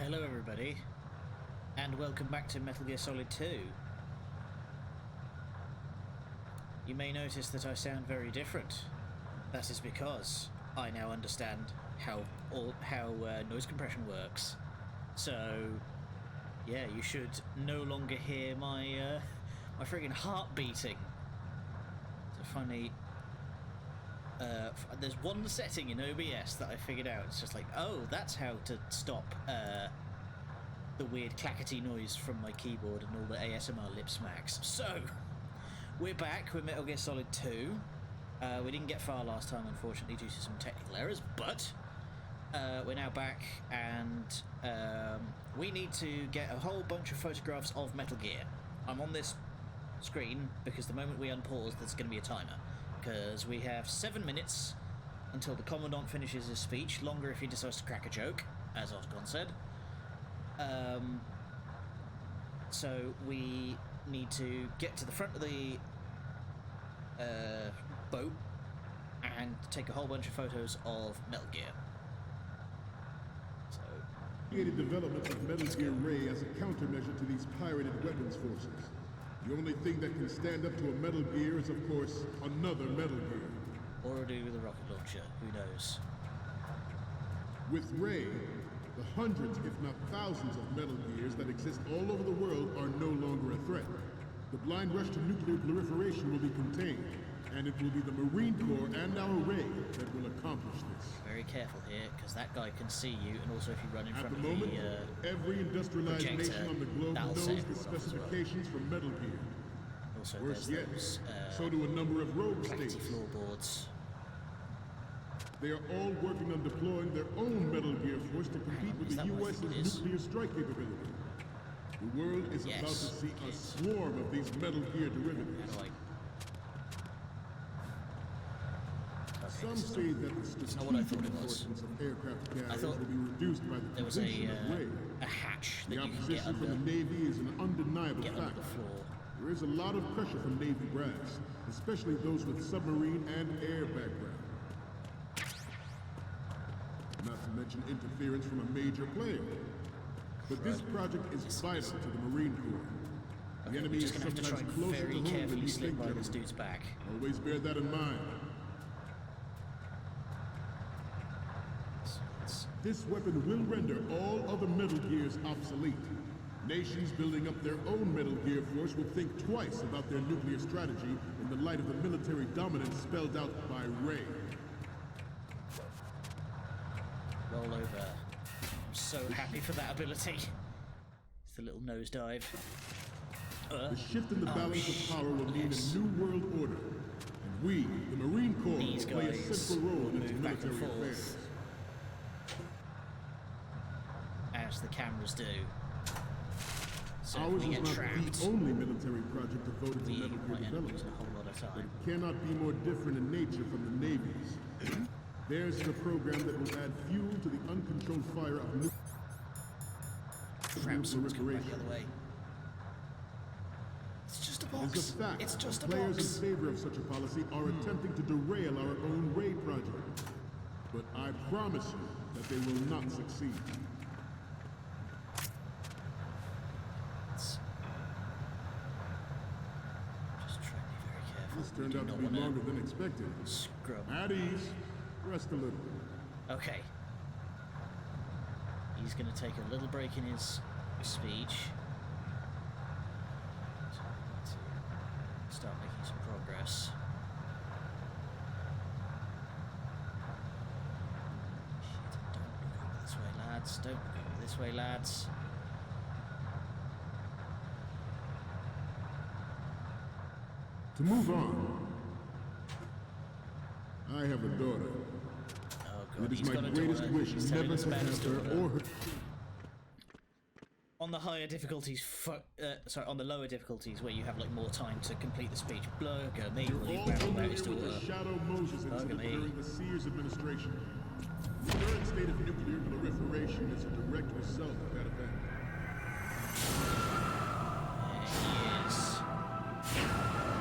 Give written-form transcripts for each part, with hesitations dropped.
Hello everybody, and welcome back to Metal Gear Solid 2. You may notice that I sound very different. That is because I now understand how noise compression works. So, yeah, you should no longer hear my my friggin' heart beating. So finally, there's one setting in OBS that I figured out. It's just like, oh, that's how to stop the weird clackety noise from my keyboard and all the ASMR lip smacks. So, we're back with Metal Gear Solid 2. We didn't get far last time, unfortunately, due to some technical errors, but we're now back, and we need to get a whole bunch of photographs of Metal Gear. I'm on this screen because the moment we unpause, there's going to be a timer. Because we have 7 minutes until the Commandant finishes his speech, longer if he decides to crack a joke, as Osgon said. So we need to get to the front of the boat and take a whole bunch of photos of Metal Gear. So, Created development of Metal Gear Ray as a countermeasure to these pirated weapons forces. The only thing that can stand up to a Metal Gear is, of course, another Metal Gear. Or a dude with a rocket launcher, who knows? With Ray, the hundreds, if not thousands, of Metal Gears that exist all over the world are no longer a threat. The blind rush to nuclear proliferation will be contained, and it will be the Marine Corps and our Ray that will accomplish this. Very careful here, because that guy can see you, and also if you run in front At the of moment, every industrialized projector, nation on the globe that'll knows set the everyone off as well. specifications for Metal Gear. Also, Worse there's yet, those so do a number of rogue clackety states. floorboards. They are all working on deploying their own Metal Gear force to compete with Is the that what I think it US's is? nuclear strike capability. The world is Yes, about to see it a is. swarm of these Metal Gear How derivatives. do I... Okay, Some this is say that the not what I strategic thought it was. importance of aircraft I carriers thought will be reduced by the there was completion of Ray. a hatch that The you can get opposition from the under, Navy is an undeniable get under fact. the floor. There is a lot of pressure from Navy brass, especially those with submarine and air background. Not to mention interference from a major player. But this project is vital to the Marine Corps. The Okay, enemy we're is just going to have to sometimes try closer very to home than carefully you slip think, by this gentlemen. dude's back. Always bear that in mind. This weapon will render all other Metal Gears obsolete. Nations building up their own Metal Gear force will think twice about their nuclear strategy in the light of the military dominance spelled out by Ray. Roll over. I'm so happy for that ability. It's the little nosedive. The shift in the balance of power will mean yes. a new world order. And we, the Marine Corps, These will play a guys central role will in its move back and military forth. affairs. As the cameras do. So if Ours we is get not trapped, the only military project devoted to we Metal Gear might end up losing a development. whole lot of But time. it cannot be more different in nature from the Navy's. Theirs is a program that will add fuel to the uncontrolled fire of nuclear Crap, someone's coming back the proliferation. other way. It's just a It box. is a fact It's just a that players box. in favor of such a policy are attempting to derail our own Ray project. But I promise you that they will not succeed. Just try to be very careful. This We turned do out to not be wanna longer than expected. Scrub. At ease. Rest a little. Okay. He's going to take a little break in his speech to start making some progress. Shit, don't look over this way, lads. Don't look over this way, lads. To move on, I have a daughter. Oh And god, it is he's my got a greatest daughter. wish He's telling never us to about his have her daughter. or her. On the higher difficulties, on the lower difficulties where you have like more time to complete the speech, blugger me, will you All grab about his familiar with the daughter? Shadow Moses incident me. during the Sears administration. The current state of nuclear proliferation is a direct result of that event. There he is.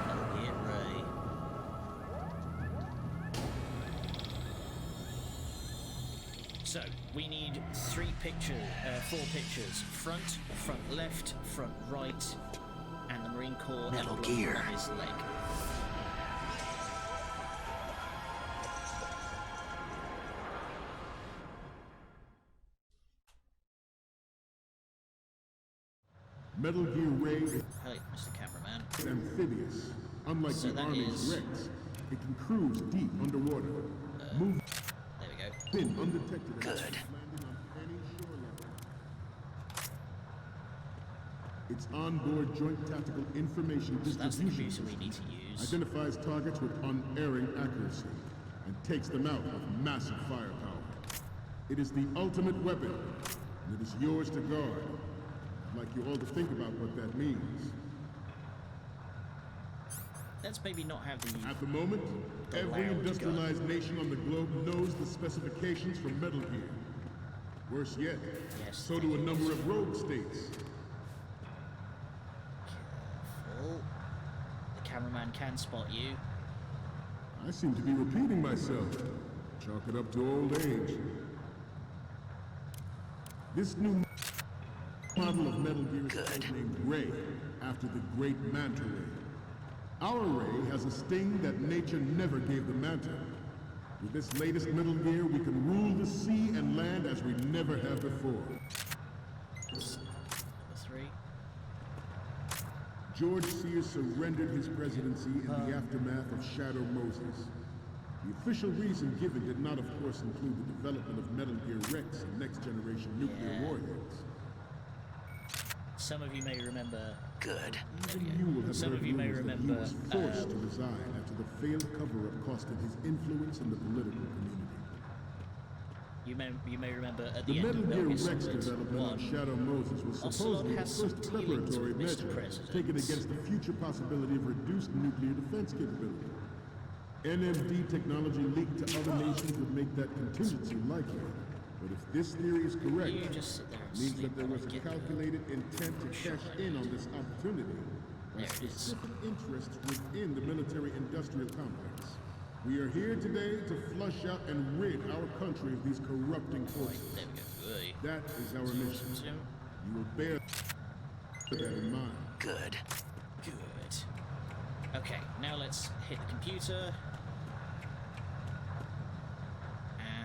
Metal Gear Ray. So we need four pictures: front left, front right, and the Marine Corps Metal emblem Gear. on his leg. Metal Gear Ray is Hey, Mr. Cameraman. amphibious. Unlike So the that Army's is- Rex, it can cruise deep underwater, move There we go. in undetected, Good. landing on any shore level. Its onboard joint tactical information So that's the distribution computer we need system to use. identifies targets with unerring accuracy and takes them out with massive firepower. It is the ultimate weapon, and it is yours to guard. I'd like you all to think about what that means. Let's maybe not have the... At the moment, The every loud industrialized nation on the globe knows the specifications for Metal Gear. Worse yet, Yes, so do a number of rogue states. Careful. The cameraman can spot you. I seem to be repeating myself. Chalk it up to old age. This new model of Metal Gear is named Ray, after the great Manta Ray. Our Ray has a sting that nature never gave the Manta. With this latest Metal Gear, we can rule the sea and land as we never have before. Number 3. George Sears surrendered his presidency in the aftermath of Shadow Moses. The official reason given did not, of course, include the development of Metal Gear Rex and next-generation nuclear warheads. Some of you may remember... Good. Even you will have Some heard of you may rumors that he remember, was forced to resign after the failed cover-up costed his influence in the political community. You may remember at The the end Metal of Gear Metal Gear Rex Solid development on 1, Shadow Moses was Ocelot supposedly the has some first dealings preparatory with Mr. measure President. taken against the future possibility of reduced nuclear defense capability. NMD technology leaked to other nations would make that contingency likely. But if this theory is correct, You just sit there and it means sleep that there while was I a get the calculated intent to cash in on this opportunity by There it is. specific interests within the military-industrial complex. We are here today to flush out and rid our country of these corrupting forces. There we go. Oy. That is our mission. Zoom. You will bear that in mind. Good. Good. Okay, now let's hit the computer.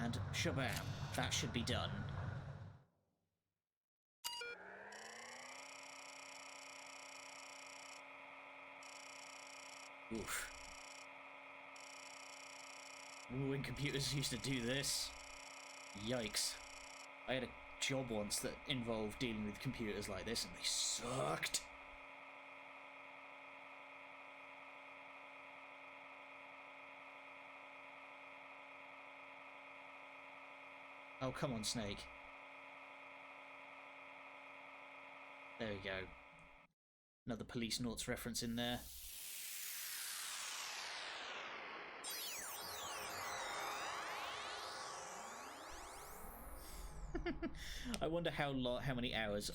And shabam. That should be done. Oof. Ooh, when computers used to do this. Yikes. I had a job once that involved dealing with computers like this and they sucked. Oh, come on, Snake. There we go. Another Police Noughts reference in there. I wonder how many hours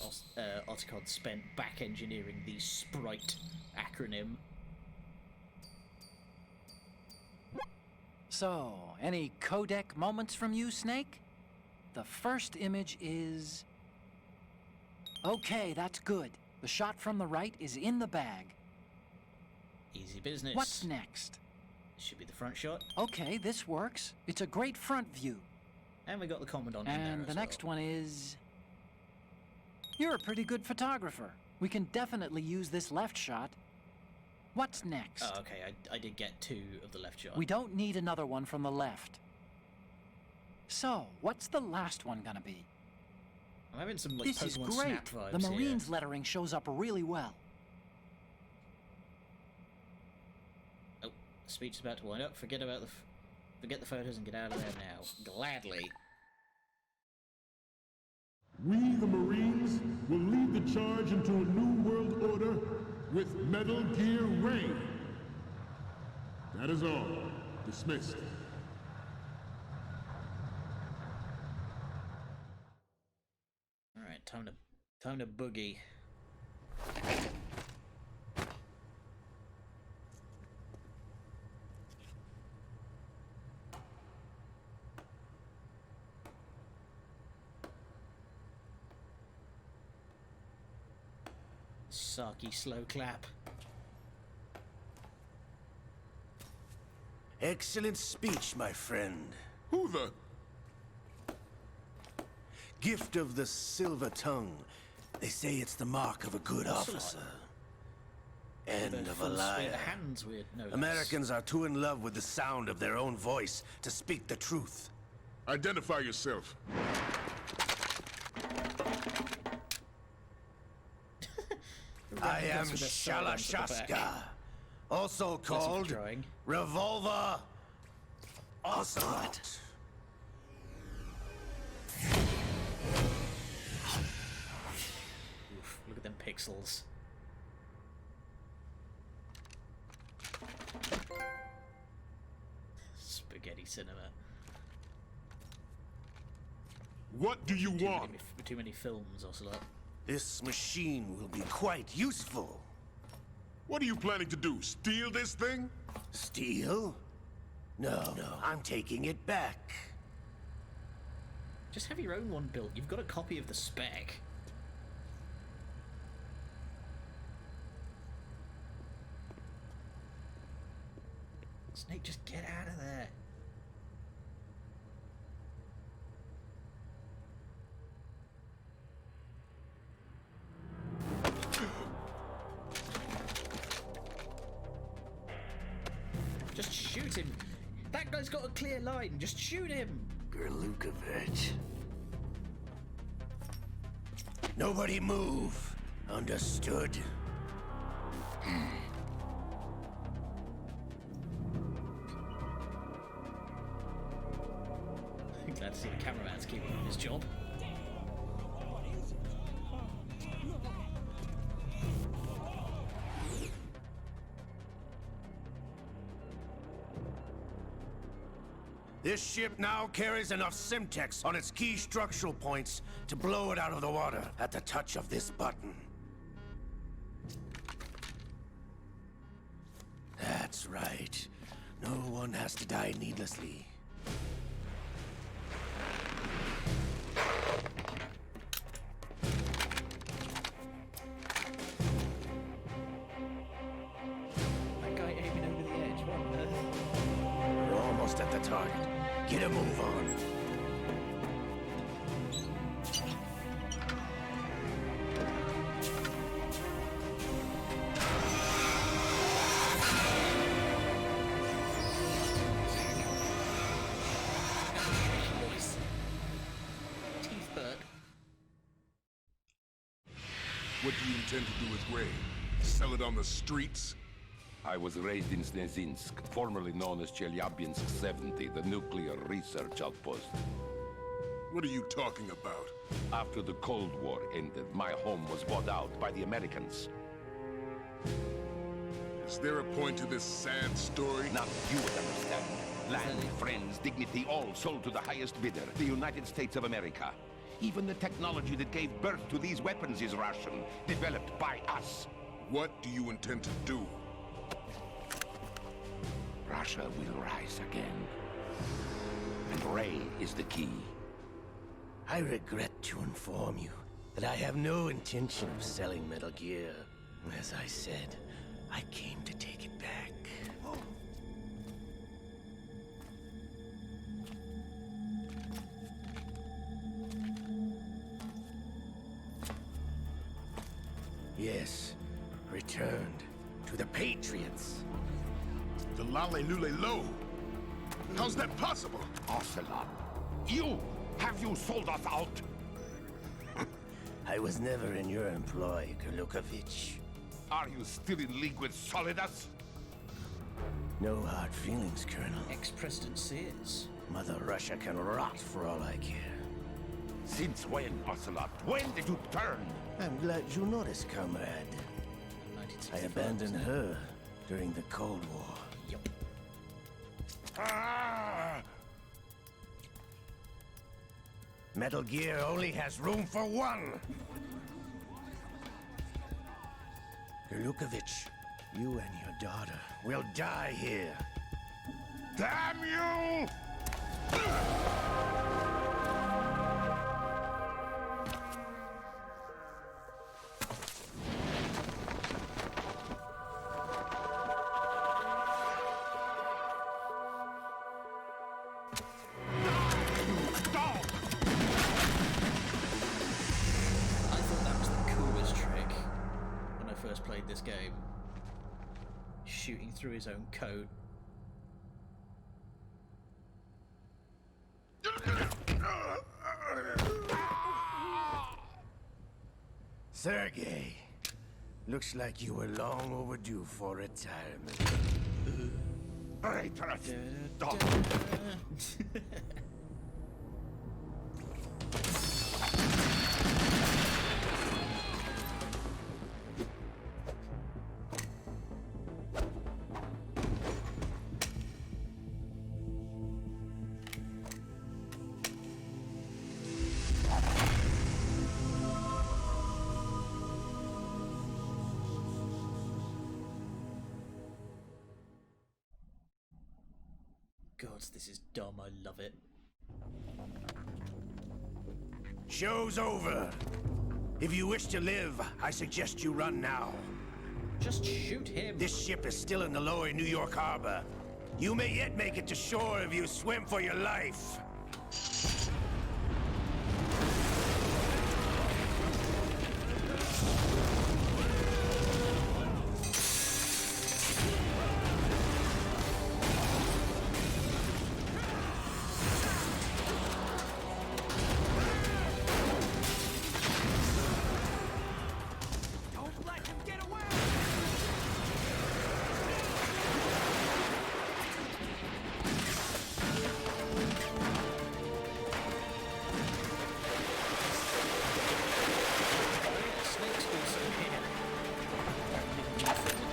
Otacon spent back engineering the Sprite acronym. So, any codec moments from you, Snake? The first image is... Okay, that's good. The shot from the right is in the bag. Easy business. What's next? Should be the front shot. Okay, this works. It's a great front view. And we got the Commandant in there And as the next well. one is... You're a pretty good photographer. We can definitely use this left shot. What's next? Oh, okay, I did get 2 of the left shot. We don't need another one from the left. So, what's the last one gonna be? I'm having some like This is Pokemon great. Snap vibes The Marines here. lettering shows up really well. Oh, the speech is about to wind up. Forget the photos and get out of there now. Gladly. We, the Marines, will lead the charge into a new world order with Metal Gear Ray. That is all. Dismissed. All right, time to boogie. Nagasaki slow clap. Excellent speech, my friend. Who the? Gift of the silver tongue. They say it's the mark of a good officer. End The of a full suite liar. of hands weird. No less. Americans are too in love with the sound of their own voice to speak the truth. Identify yourself. I am That's with a silence at the back. Shalashaska, also called drawing. Revolver Ocelot. Oof, look at them pixels. Spaghetti cinema. What do you want? Too many films, Ocelot. This machine will be quite useful. What are you planning to do? Steal this thing? Steal? No, I'm taking it back. Just have your own one built. You've got a copy of the spec. Snake, just get out of there. Just shoot him. That guy's got a clear line. Just shoot him. Gerlukovich. Nobody move. Understood? Glad to see the cameraman's keeping on his job. This ship now carries enough Simtex on its key structural points to blow it out of the water at the touch of this button. That's right. No one has to die needlessly. That guy aiming over the edge. What on earth? We're almost at the target. Get a move on. Voice. Teeth burnt. What do you intend to do with Ray? Sell it on the streets? I was raised in Snezinsk, formerly known as Chelyabinsk 70, the nuclear research outpost. What are you talking about? After the Cold War ended, my home was bought out by the Americans. Is there a point to this sad story? Not you would understand. Land, friends, dignity, all sold to the highest bidder, the United States of America. Even the technology that gave birth to these weapons is Russian, developed by us. What do you intend to do? Russia will rise again. And Ray is the key. I regret to inform you that I have no intention of selling Metal Gear. As I said, I came to take it back. Yes, returned to the Patriots. The Lale Lule Lo? How's that possible? Ocelot, have you sold us out? I was never in your employ, Gerlukovich. Are you still in league with Solidus? No hard feelings, Colonel. Ex-President Sears. Mother Russia can rot for all I care. Since when, Ocelot? When did you turn? I'm glad you noticed, comrade. I 1965. abandoned her during the Cold War. Yup. Ah! Metal Gear only has room for one! Gerlukovich, you and your daughter will die here. Damn you! game. Shooting through his own coat. Sergei, looks like you were long overdue for retirement. Traitorous dog! God, this is dumb. I love it. Show's over. If you wish to live, I suggest you run now. Just shoot him. This ship is still in the lower New York harbor. You may yet make it to shore if you swim for your life.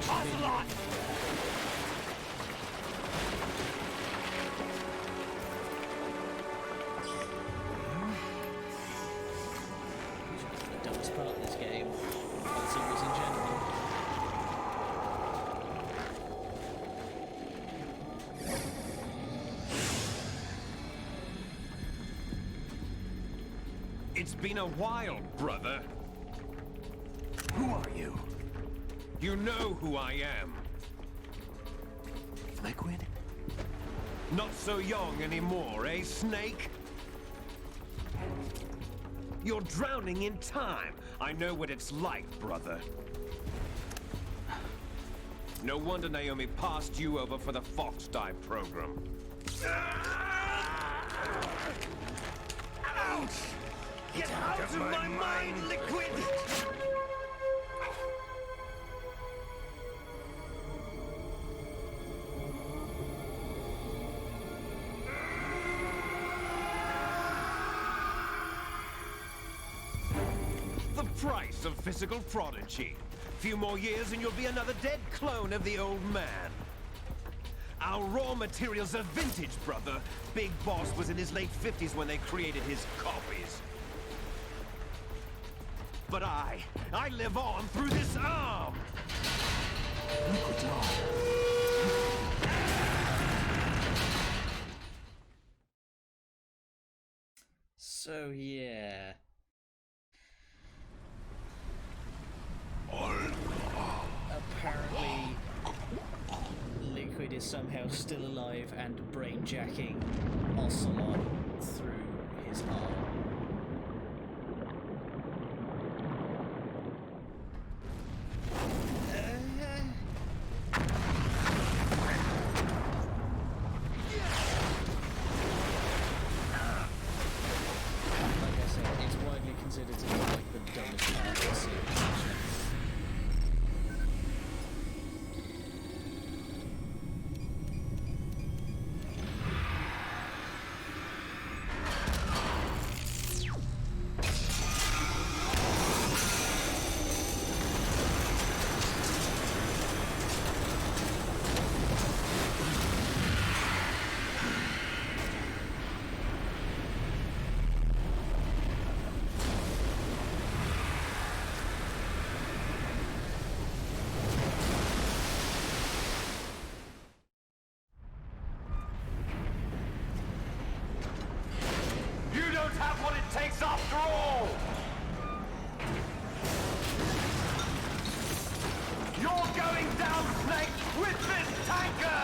Ocelot! The dumbest part of this game. Series in general. It's been a while, brother. Who are you? You know who I am. Liquid? Not so young anymore, eh, Snake? You're drowning in time. I know what it's like, brother. No wonder Naomi passed you over for the Fox Dive program. Ouch! Get out of my mind, Liquid! The price of physical prodigy. Few more years and you'll be another dead clone of the old man. Our raw materials are vintage, brother. Big Boss was in his late 50s when they created his copies. But I live on through this arm! So yeah. Apparently, Liquid is somehow still alive and brainjacking Ocelot through his arm. Like I said, it's widely considered to be like the dumbest part of the series. You don't have what it takes after all! You're going down, Snake, with this tanker!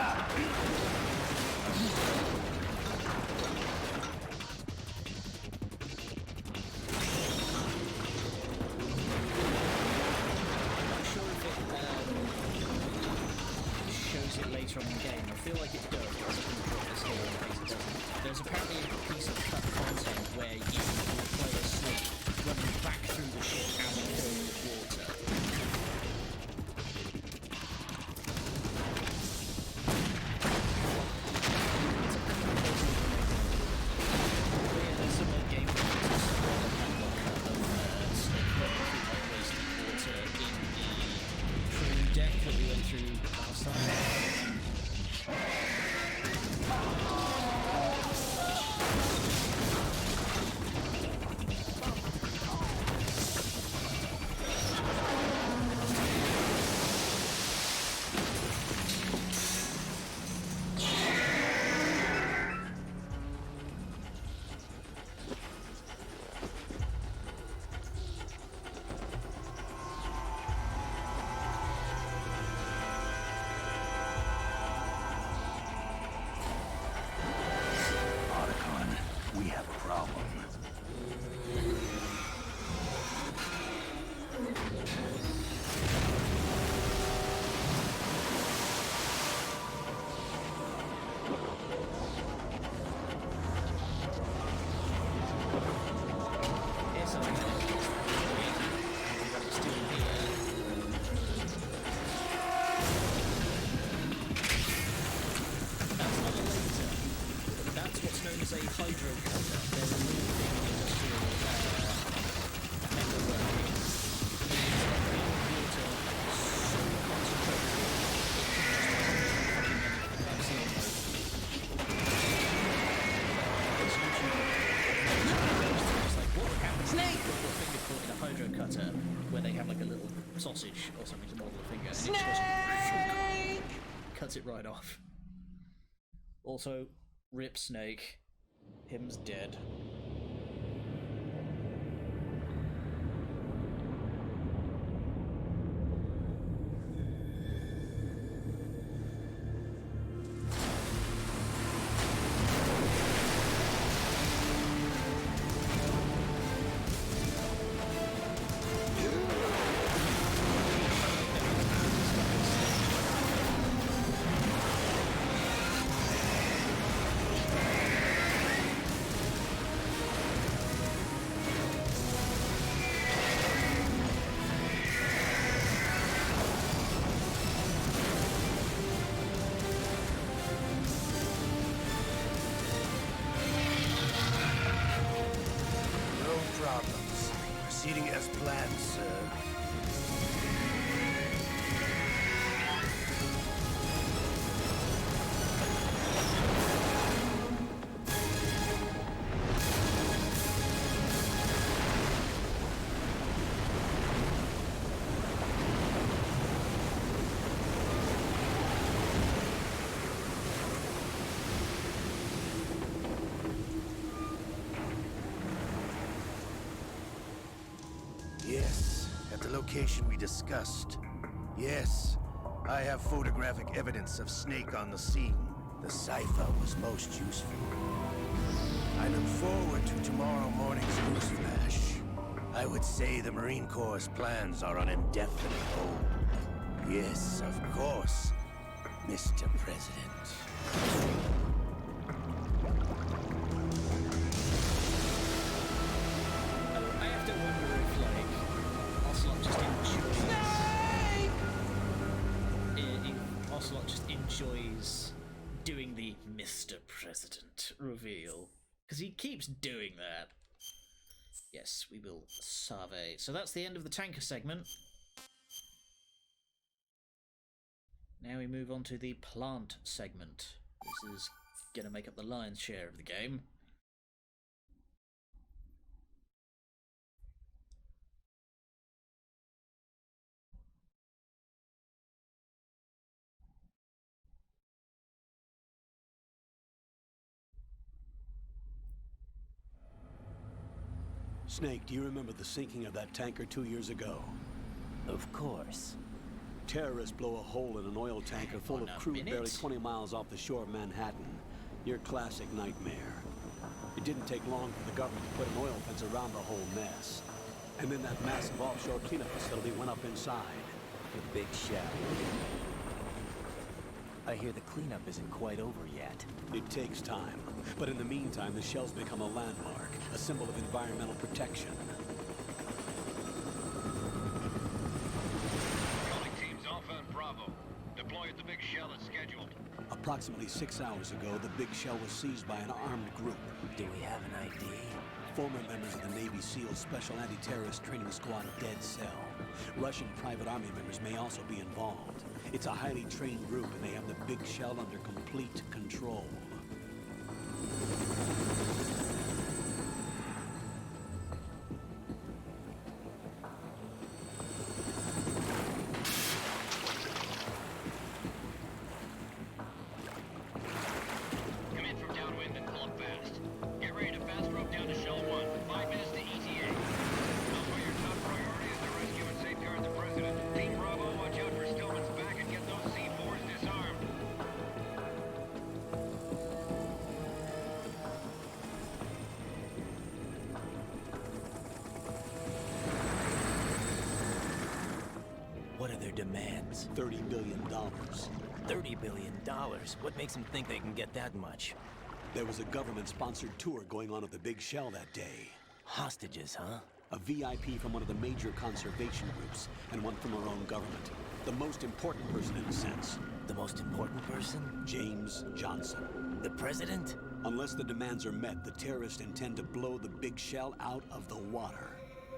I'm not sure if it a hydro cutter. They're a little big industrial metalworking. It's like water so concentrated it just doesn't fucking anything. I've seen it's like what would happen if you put your finger caught in a hydro cutter where they have like a little sausage or something to model a finger and it just cuts it right off. Also, rip Snake. Him's dead. Proceeding as planned, sir. Yes, at the location we discussed. Yes, I have photographic evidence of Snake on the scene. The cipher was most useful. I look forward to tomorrow morning's newsflash. I would say the Marine Corps' plans are on indefinite hold. Yes, of course, Mr. President. I have to wonder if, like, Ocelot just enjoys... If Ocelot just enjoys doing the Mr. President reveal. Because he keeps doing that. Yes, we will survey. So that's the end of the tanker segment. Now we move on to the plant segment. This is going to make up the lion's share of the game. Snake, do you remember the sinking of that tanker 2 years ago? Of course. Terrorists blow a hole in an oil tanker full of crude barely 20 miles off the shore of Manhattan. Your classic nightmare. It didn't take long for the government to put an oil fence around the whole mess. And then that massive offshore cleanup facility went up inside. The big shell. I hear the cleanup isn't quite over yet. It takes time. But in the meantime, the shell's become a landmark, a symbol of environmental protection. Calling teams Alpha and Bravo. Deploy at the big shell as scheduled. Approximately 6 hours ago, the big shell was seized by an armed group. Do we have an ID? Former members of the Navy SEAL Special Anti-Terrorist Training Squad Dead Cell. Russian private army members may also be involved. It's a highly trained group, and they have the big shell under complete control. Come in from downwind and pull up fast. Get ready to fast rope down to Shell 1. 5 minutes to ETA. Alpha, your top priority is to rescue and safeguard the President. Team Bravo, watch out for Stillman's back and get those C4s disarmed. What are their demands? $30 billion. $30 billion? What makes them think they can get that much? There was a government-sponsored tour going on at the big shell that day. Hostages, huh? A VIP from one of the major conservation groups, and one from our own government. The most important person in a sense. The most important person? James Johnson. The president? Unless the demands are met, the terrorists intend to blow the big shell out of the water.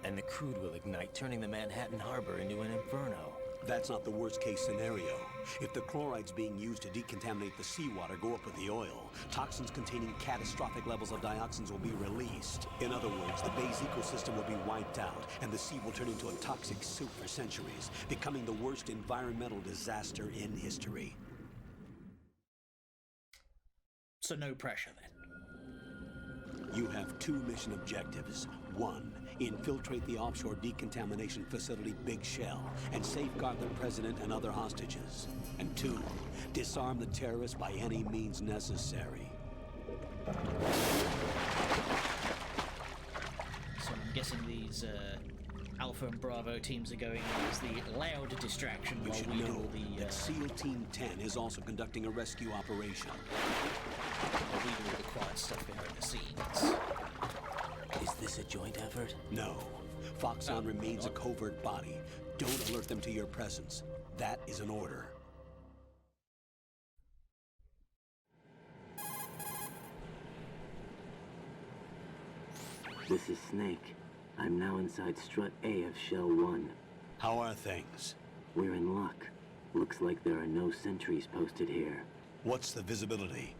And the crude will ignite, turning the Manhattan Harbor into an inferno. That's not the worst-case scenario. If the chlorides being used to decontaminate the seawater go up with the oil, toxins containing catastrophic levels of dioxins will be released. In other words, the bay's ecosystem will be wiped out, and the sea will turn into a toxic soup for centuries, becoming the worst environmental disaster in history. So no pressure, then? You have 2 mission objectives. 1, infiltrate the offshore decontamination facility Big Shell and safeguard the president and other hostages. And 2, disarm the terrorists by any means necessary. So I'm guessing these Alpha and Bravo teams are going as the loud distraction You while should we do know all the... that SEAL Team 10 is also conducting a rescue operation. while we do all the quiet stuff behind the scenes. Is this a joint effort? No. Foxhound remains a covert body. Don't alert them to your presence. That is an order. This is Snake. I'm now inside Strut A of Shell 1. How are things? We're in luck. Looks like there are no sentries posted here. What's the visibility?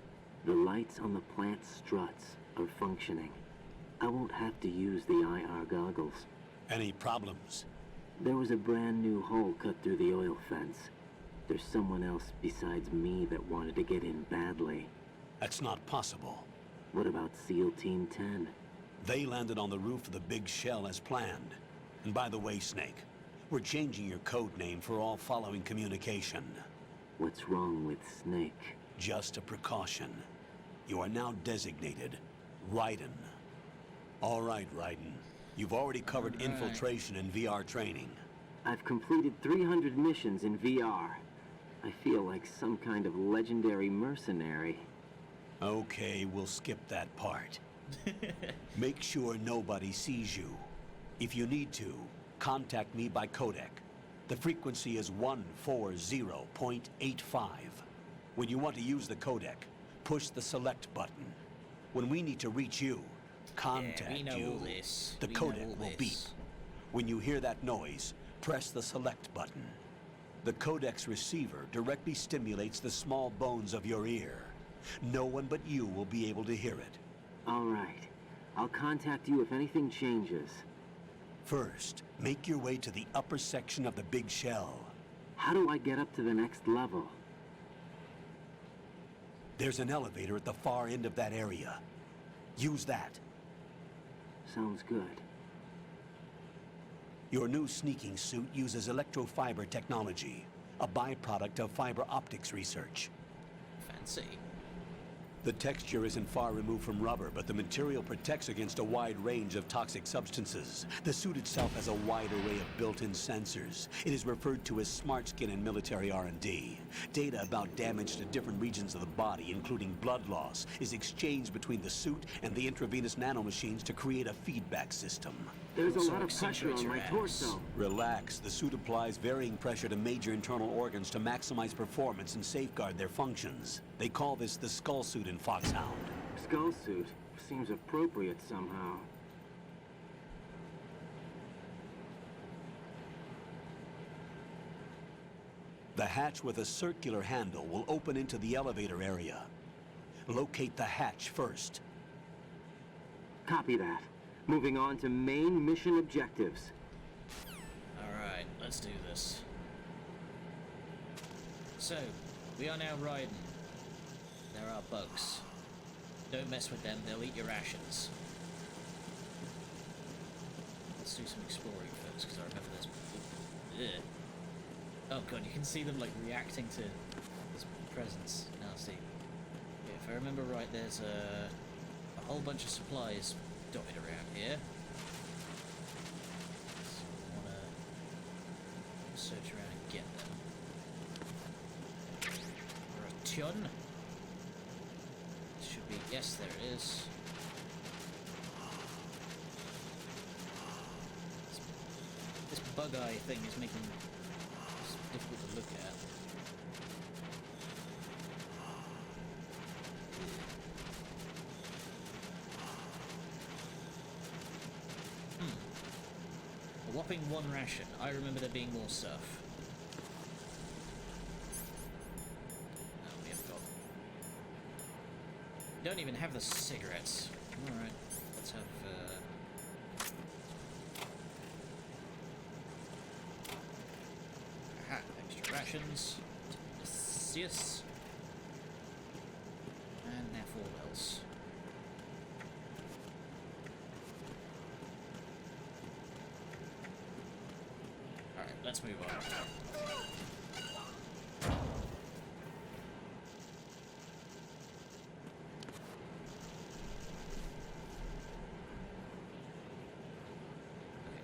The lights on the plant struts are functioning. I won't have to use the IR goggles. Any problems? There was a brand new hole cut through the oil fence. There's someone else besides me that wanted to get in badly. That's not possible. What about SEAL Team 10? They landed on the roof of the Big Shell as planned. And by the way, Snake, we're changing your code name for all following communication. What's wrong with Snake? Just a precaution. You are now designated Raiden. All right, Raiden. You've already covered infiltration and VR training. I've completed 300 missions in VR. I feel like some kind of legendary mercenary. Okay, we'll skip that part. Make sure nobody sees you. If you need to, contact me by codec. The frequency is 140.85. When you want to use the codec, push the select button. When we need to reach you, contact we know you. all this. The We know codec all will this. beep. When you hear that noise, press the select button. The codec's receiver directly stimulates the small bones of your ear. No one but you will be able to hear it. All right. I'll contact you if anything changes. First, make your way to the upper section of the Big Shell. How do I get up to the next level? There's an elevator at the far end of that area. Use that. Sounds good. Your new sneaking suit uses electrofiber technology, a byproduct of fiber optics research. Fancy. The texture isn't far removed from rubber, but the material protects against a wide range of toxic substances. The suit itself has a wide array of built-in sensors. It is referred to as smart skin in military R&D. Data about damage to different regions of the body, including blood loss, is exchanged between the suit and the intravenous nanomachines to create a feedback system. There's a Also lot of pressure on my accentuates your ass. torso. Relax. The suit applies varying pressure to major internal organs to maximize performance and safeguard their functions. They call this the skull suit in Foxhound. Skull suit seems appropriate somehow. The hatch with a circular handle will open into the elevator area. Locate the hatch first. Copy that. Moving on to main mission objectives. Alright, let's do this. So, we are now riding. There are bugs. Don't mess with them, they'll eat your rations. Let's do some exploring first, because I remember there's... Ugh. Oh god, you can see them like reacting to this presence. Nasty. Yeah, if I remember right, there's a whole bunch of supplies dotted around here. So I wanna search around and get them. There are a ton. Should be, yes, there it is. This bug eye thing is making it difficult to look at. A whopping 1 ration. I remember there being more stuff. No, we haven't got... We don't even have the cigarettes. Alright, let's have... Aha, extra rations. Yes. And now for all else. Alright, let's move on.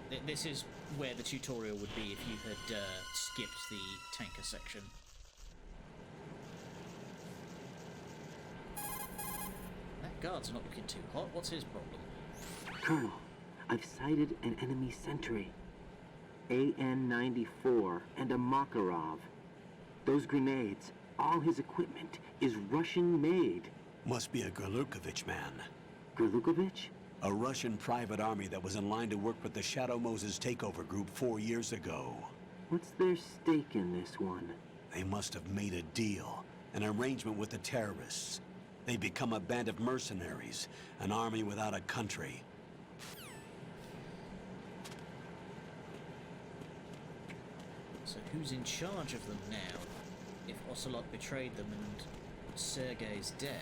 Okay, this is where the tutorial would be if you had skipped the tanker section. That guard's not looking too hot. What's his problem? Colonel, I've sighted an enemy sentry. AN-94 and a Makarov. Those grenades, all his equipment, is Russian-made. Must be a Gerlukovich man. Gerlukovich? A Russian private army that was in line to work with the Shadow Moses takeover group 4 years ago. What's their stake in this one? They must have made a deal, an arrangement with the terrorists. They become a band of mercenaries, an army without a country. So who's in charge of them now? If Ocelot betrayed them and Sergei's dead?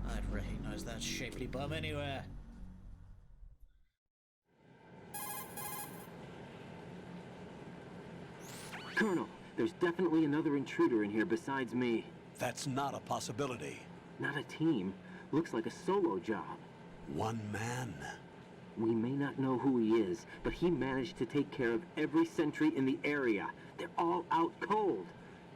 I'd recognize that shapely bum anywhere. Colonel, there's definitely another intruder in here besides me. That's not a possibility. Not a team. Looks like a solo job. One man. We may not know who he is, but he managed to take care of every sentry in the area. They're all out cold.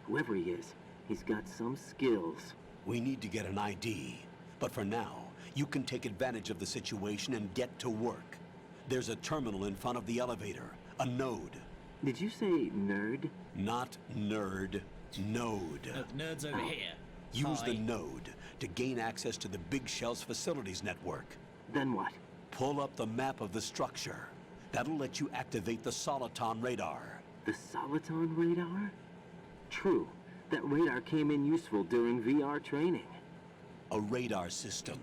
Whoever he is, he's got some skills. We need to get an ID. But for now, you can take advantage of the situation and get to work. There's a terminal in front of the elevator. A node. Did you say nerd? Not nerd. Node. No, the nerd's over here. Use Hi. the node to gain access to the Big Shell's facilities network. Then what? Pull up the map of the structure. That'll let you activate the Soliton radar. The Soliton radar? True. That radar came in useful during VR training. A radar system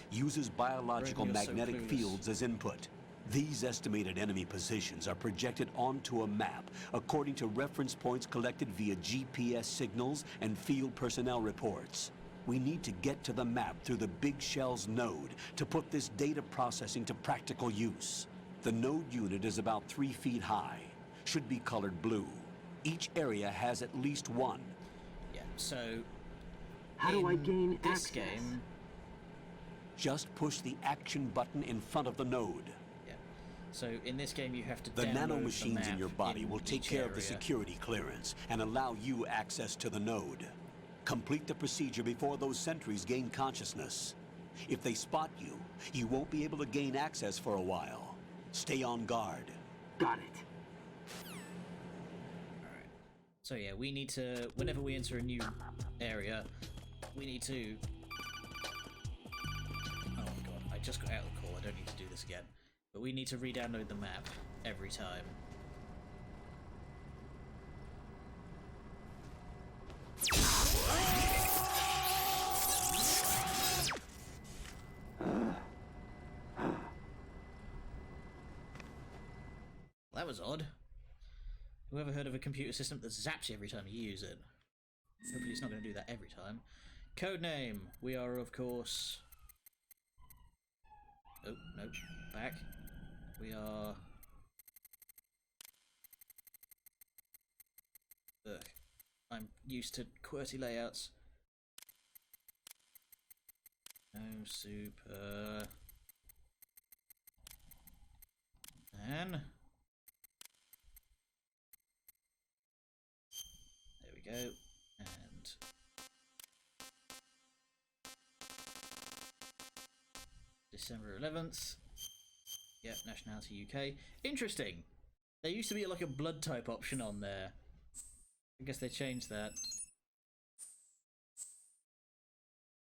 uses biological You're so magnetic clueless. fields as input. These estimated enemy positions are projected onto a map according to reference points collected via GPS signals and field personnel reports. We need to get to the map through the Big Shell's node to put this data processing to practical use. The node unit is about 3 feet high, should be colored blue. Each area has at least one. Yeah, so... How do I gain this access? game... Just push the action button in front of the node. So in this game you have to The download nanomachines the in your map body will take each care of the area. security clearance and allow you access to the node. Complete the procedure before those sentries gain consciousness. If they spot you, you won't be able to gain access for a while. Stay on guard. Got it. Alright. So yeah, we need to, whenever we enter a new area, we need to... Oh my god, I just got out of the call, I don't need to do this again. But we need to re-download the map every time. That was odd. Whoever heard of a computer system that zaps you every time you use it? Hopefully it's not going to do that every time. Codename. We are, of course... Oh, no. Back. We are... Ugh. I'm used to QWERTY layouts. No super... And... There we go. And... December 11th. Yep, nationality UK. Interesting. There used to be like a blood type option on there. I guess they changed that.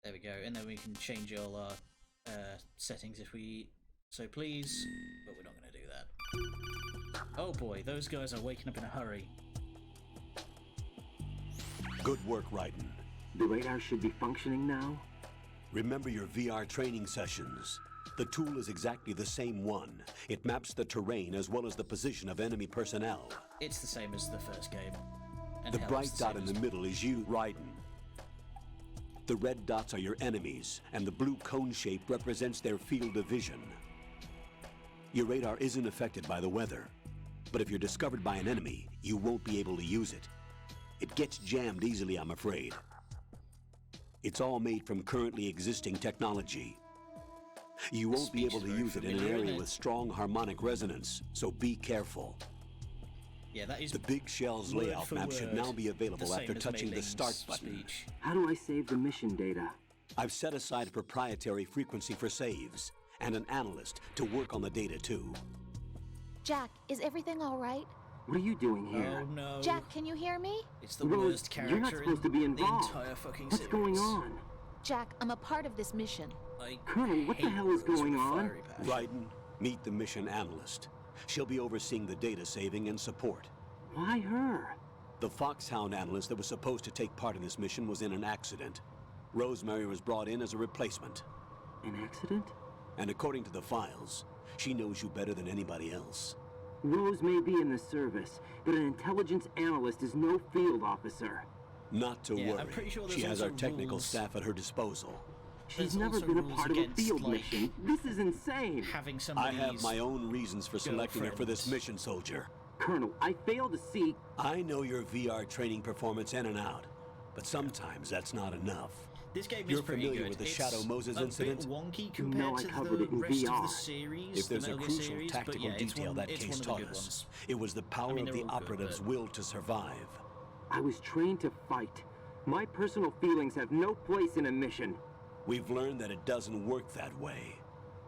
There we go, and then we can change all our settings if we so please, but we're not going to do that. Oh boy, those guys are waking up in a hurry. Good work, Raiden. The radar should be functioning now? Remember your VR training sessions. The tool is exactly the same one. It maps the terrain as well as the position of enemy personnel. It's the same as the first game. And The hell, bright it's the dot same in as- the middle is you, Raiden. The red dots are your enemies, and the blue cone shape represents their field of vision. Your radar isn't affected by the weather, but if you're discovered by an enemy, you won't be able to use it. It gets jammed easily, I'm afraid. It's all made from currently existing technology. You won't be speech able is to very use it in an familiar, area isn't it? with strong harmonic resonance, so be careful. Yeah, that is The Big Shell's word layout for map should word now be available the same after as touching the Mei start Ling's button. speech. How do I save the mission data? I've set aside a proprietary frequency for saves, and an analyst to work on the data too. Jack, is everything all right? What are you doing here? Oh no. Jack, can you hear me? It's the Rose, worst character you're not supposed to be in involved. the entire fucking What's series. going on? Jack, I'm a part of this mission. I Colonel, what the hate hell is Rose going with a on? fiery passion. Raiden, meet the mission analyst. She'll be overseeing the data saving and support. Why her? The Foxhound analyst that was supposed to take part in this mission was in an accident. Rosemary was brought in as a replacement. An accident? And according to the files, she knows you better than anybody else. Rose may be in the service, but an intelligence analyst is no field officer. Not to Yeah, I'm worry. pretty sure She there's has our also technical rules. staff at her disposal. She's There's never also been a rules part of a against, field like, mission. This is insane. Having I somebody's have my own reasons for selecting her for this girlfriend. mission, soldier. Colonel, I fail to see. I know your VR training performance in and out, but sometimes that's not enough. This game You're is pretty familiar good. with the It's Shadow Moses a incident? bit wonky You compared know I to covered the it in rest of VR. the series, If there's the a Metal Gear crucial series, tactical but yeah, it's detail one, that it's case one of the taught good us, ones. it was the power mean, of they're the all good, operative's but- will to survive. I was trained to fight. My personal feelings have no place in a mission. We've learned that it doesn't work that way.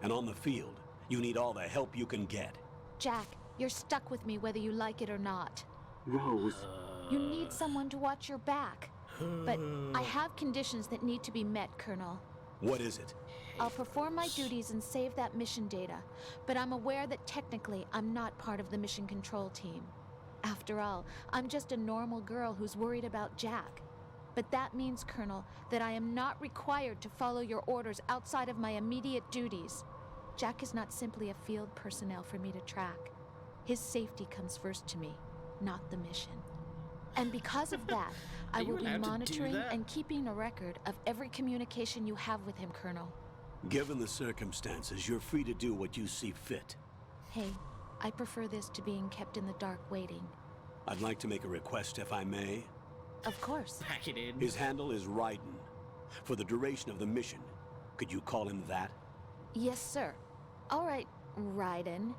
And on the field, you need all the help you can get. Jack, you're stuck with me whether you like it or not. Rose, You need someone to watch your back. But I have conditions that need to be met, Colonel. What is it? I'll perform my duties and save that mission data, but I'm aware that technically I'm not part of the mission control team. After all, I'm just a normal girl who's worried about Jack. But that means, Colonel, that I am not required to follow your orders outside of my immediate duties. Jack is not simply a field personnel for me to track. His safety comes first to me, not the mission. And because of that, I Are you will be allowed to do monitoring that? and keeping a record of every communication you have with him, Colonel. Given the circumstances, you're free to do what you see fit. Hey, I prefer this to being kept in the dark waiting. I'd like to make a request, if I may. Of course. Pack it in. His handle is Raiden. For the duration of the mission, could you call him that? Yes, sir. All right, Raiden.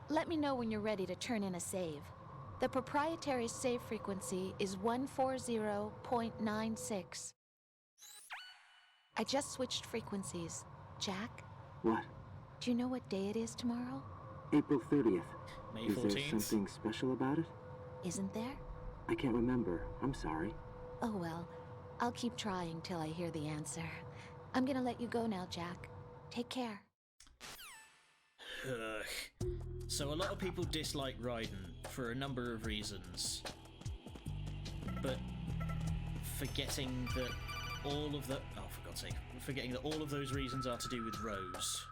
Let me know when you're ready to turn in a save. The proprietary save frequency is 140.96. I just switched frequencies. Jack, what? do you know what day it is tomorrow? April 30th. May Is there 14th. something special about it? Isn't there? I can't remember. I'm sorry. Oh well, I'll keep trying till I hear the answer. I'm gonna let you go now, Jack. Take care. Ugh. So a lot of people dislike Raiden for a number of reasons, but forgetting that all of those reasons are to do with Rose.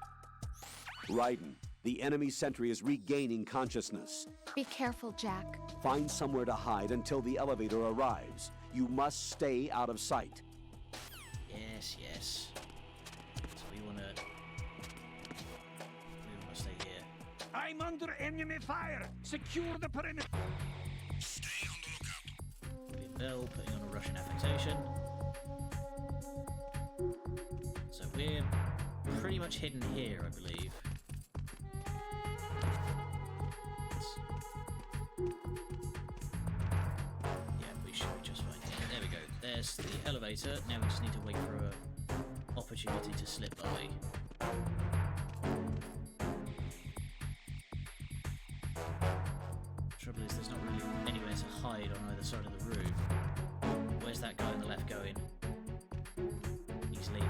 Raiden, the enemy sentry is regaining consciousness. Be careful, Jack. Find somewhere to hide until the elevator arrives. You must stay out of sight. Yes. So we wanna stay here. I'm under enemy fire! Secure the perimeter! William Bell putting on a Russian affectation. So we're pretty much hidden here, I believe. Yeah, we should be just fine. There we go. There's the elevator. Now we just need to wait for an opportunity to slip by. trouble is there's not really anywhere to hide on either side of the room. Where's that guy on the left going? He's leaving.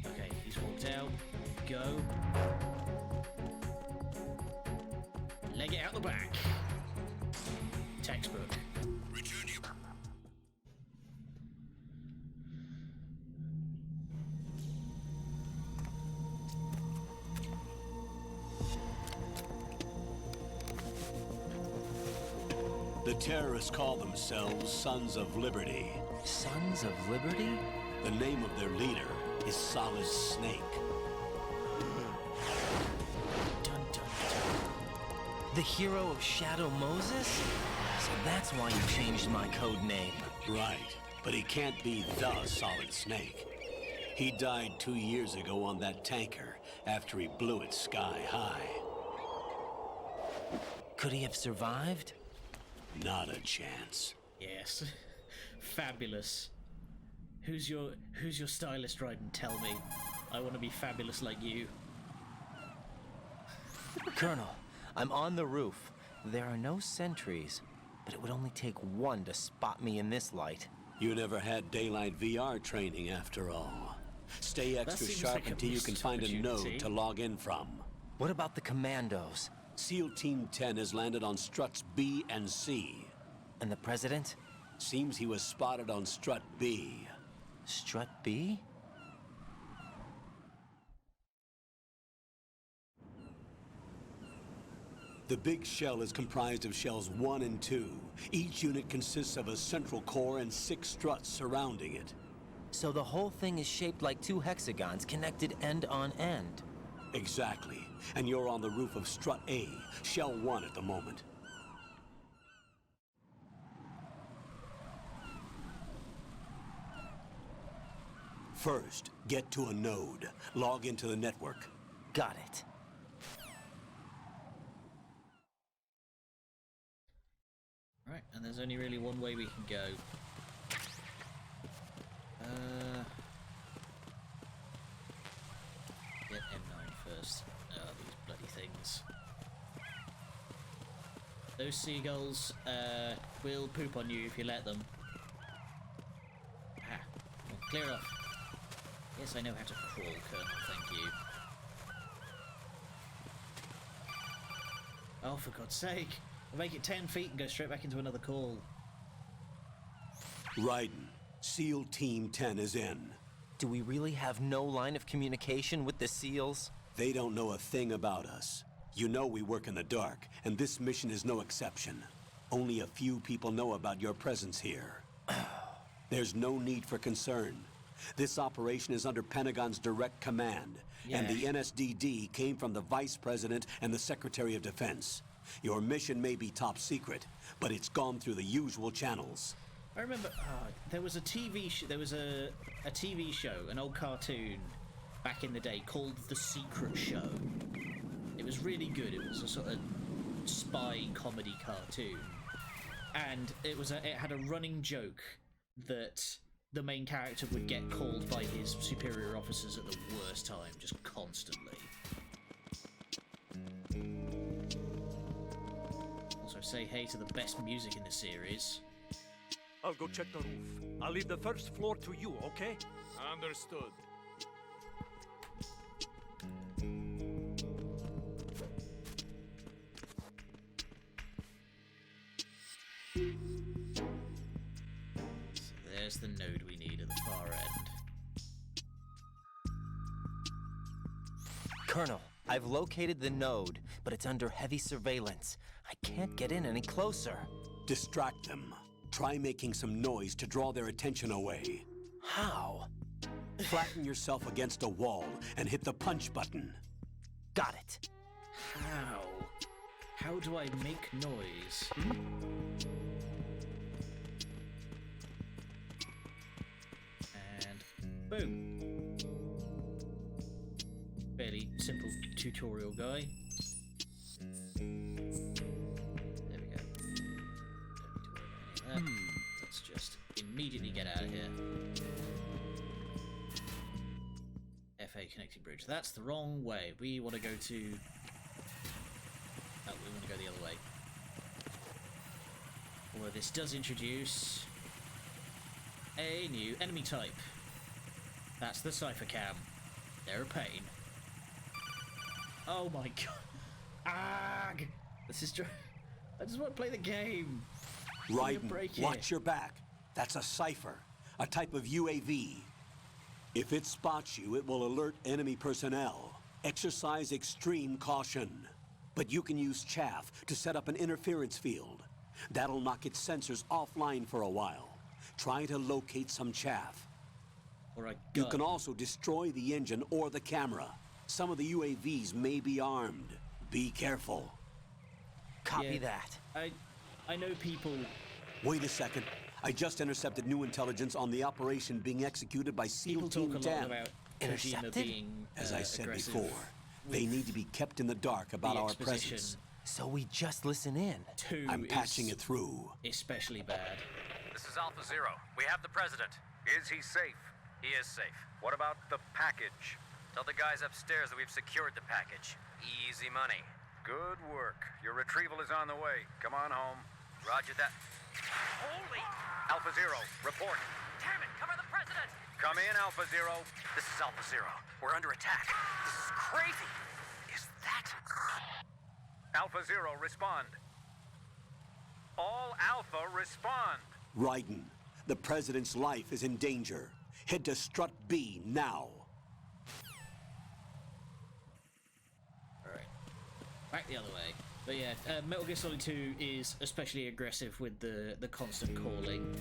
Okay, he's walked out. Go. Leg it out the back. Textbook. Return to your... The terrorists call themselves Sons of Liberty. Sons of Liberty? The name of their leader is Solid Snake. Dun, dun, dun. The hero of Shadow Moses? So that's why you changed my code name. Right, but he can't be the Solid Snake. He died 2 years ago on that tanker after he blew it sky high. Could he have survived? Not a chance. Yes. Fabulous. Who's your stylist, Raiden? Tell me. I want to be fabulous like you. Colonel, I'm on the roof. There are no sentries, but it would only take one to spot me in this light. You never had daylight VR training after all. Stay extra sharp like until you can find a node to log in from. What about the commandos? SEAL Team 10 has landed on struts B and C. And the president? Seems he was spotted on strut B. Strut B? The big shell is comprised of shells 1 and 2. Each unit consists of a central core and 6 struts surrounding it. So the whole thing is shaped like 2 hexagons connected end on end. Exactly. And you're on the roof of strut A, shell 1 at the moment. First, get to a node. Log into the network. Got it. Right, and there's only really one way we can go. Get M9 first. Oh, these bloody things. Those seagulls will poop on you if you let them. Ah, well, clear off. Yes, I know how to crawl, Colonel, thank you. Oh, for God's sake. I'll make it 10 feet and go straight back into another call. Raiden, SEAL Team 10 is in. Do we really have no line of communication with the SEALs? They don't know a thing about us. You know we work in the dark, and this mission is no exception. Only a few people know about your presence here. There's no need for concern. This operation is under Pentagon's direct command, and the NSDD came from the Vice President and the Secretary of Defense. Your mission may be top secret, but it's gone through the usual channels. I remember there was a TV show, an old cartoon back in the day called The Secret Show. It was really good. It was a sort of spy comedy cartoon, and it had a running joke that the main character would get called by his superior officers at the worst time, just constantly. Also, say hey to the best music in the series. I'll go check the roof. I'll leave the first floor to you, okay? Understood. So there's the node we need at the far end. Colonel, I've located the node, but it's under heavy surveillance. I can't get in any closer. Distract them. Try making some noise to draw their attention away. How? Flatten yourself against a wall and hit the punch button. Got it. How? How do I make noise? And boom. Fairly simple tutorial guy. There we go. Don't need to worry about any of that. Let's just immediately get out of here. FA connecting bridge. That's the wrong way. We want to go to... Oh, we want to go the other way. Well, this does introduce a new enemy type. That's the Cypher Cam. They're a pain. Oh my god. Ag! This is I just want to play the game. Raiden, watch your back. That's a Cypher, a type of UAV. If it spots you, it will alert enemy personnel. Exercise extreme caution. But you can use chaff to set up an interference field. That'll knock its sensors offline for a while. Try to locate some chaff. You can also destroy the engine or the camera. Some of the UAVs may be armed. Be careful. Copy that. I know people... Wait a second. I just intercepted new intelligence on the operation being executed by SEAL Team 10. Being, as I said before, they need to be kept in the dark about our presence. So we just listen in. I'm patching it through. Especially bad. This is Alpha Zero. We have the president. Is he safe? He is safe. What about the package? Tell the guys upstairs that we've secured the package. Easy money. Good work. Your retrieval is on the way. Come on home. Roger that. Holy! Alpha Zero, report. Damn it, cover the president! Come in, Alpha Zero. This is Alpha Zero. We're under attack. This is crazy. Is that... Alpha Zero, respond. All Alpha, respond. Raiden, the president's life is in danger. Head to Strut B now. Alright. Back the other way. But yeah, Metal Gear Solid 2 is especially aggressive with the constant calling.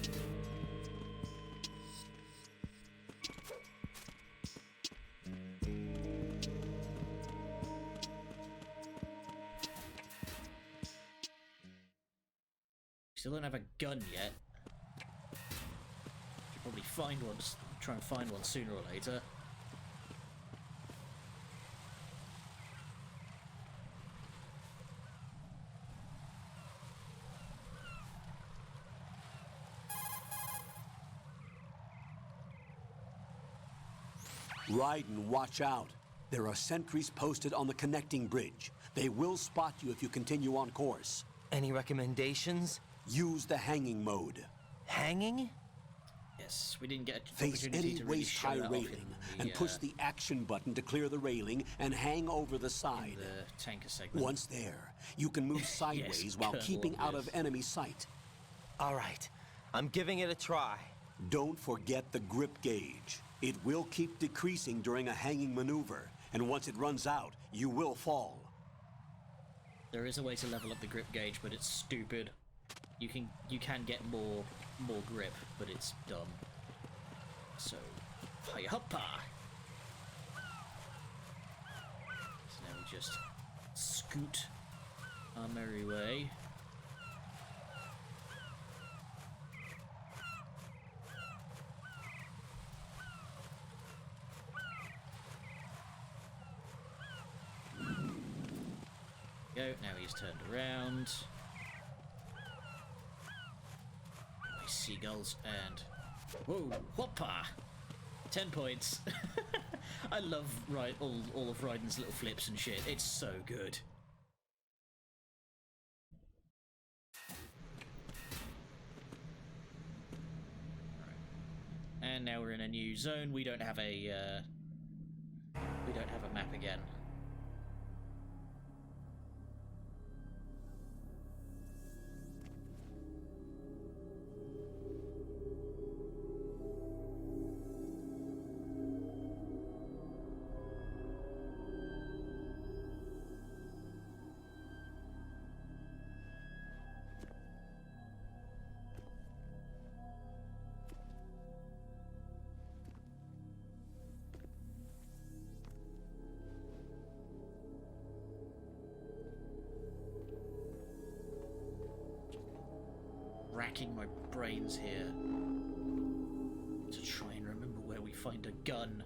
Still don't have a gun yet. Should probably find one, try and find one sooner or later. Raiden, watch out. There are sentries posted on the connecting bridge. They will spot you if you continue on course. Any recommendations? Use the hanging mode. Hanging? Yes, we didn't get an Face opportunity any to really waist-high show that railing off in and push the action button to clear the railing and hang over the side. The tanker segment. Once there, you can move sideways while keeping out of enemy sight. All right, I'm giving it a try. Don't forget the grip gauge. It will keep decreasing during a hanging maneuver, and once it runs out, you will fall. There is a way to level up the grip gauge, but it's stupid. You can get more grip, but it's dumb. So, hiya hoppa! So now we just scoot our merry way. Go, now he's turned around. My seagulls and... Whoa, whoppa! 10 points. I love all of Raiden's little flips and shit. It's so good. Right. And now we're in a new zone. We don't have a map again. Racking my brains here to try and remember where we find a gun.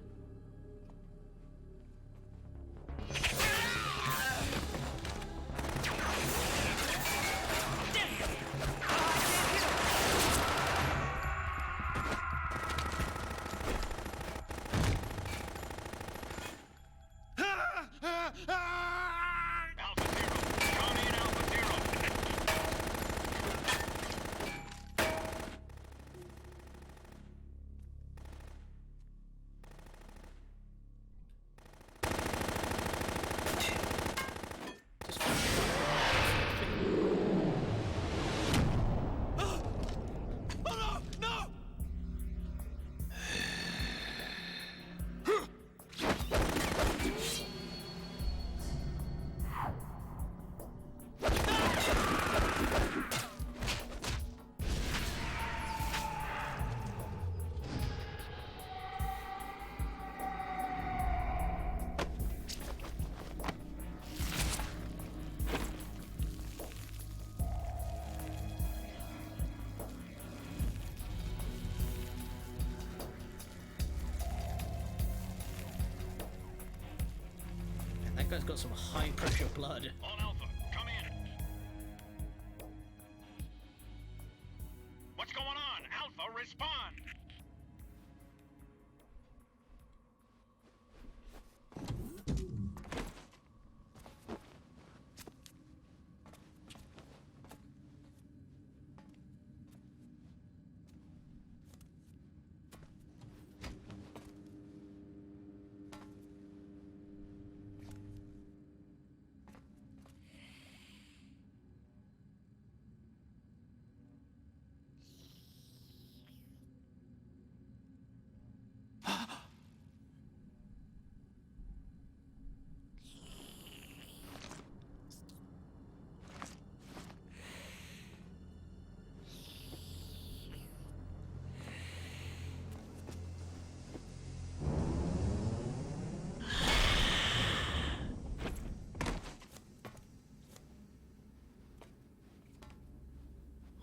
That guy's got some high pressure blood. On Alpha, come in. What's going on? Alpha, respond!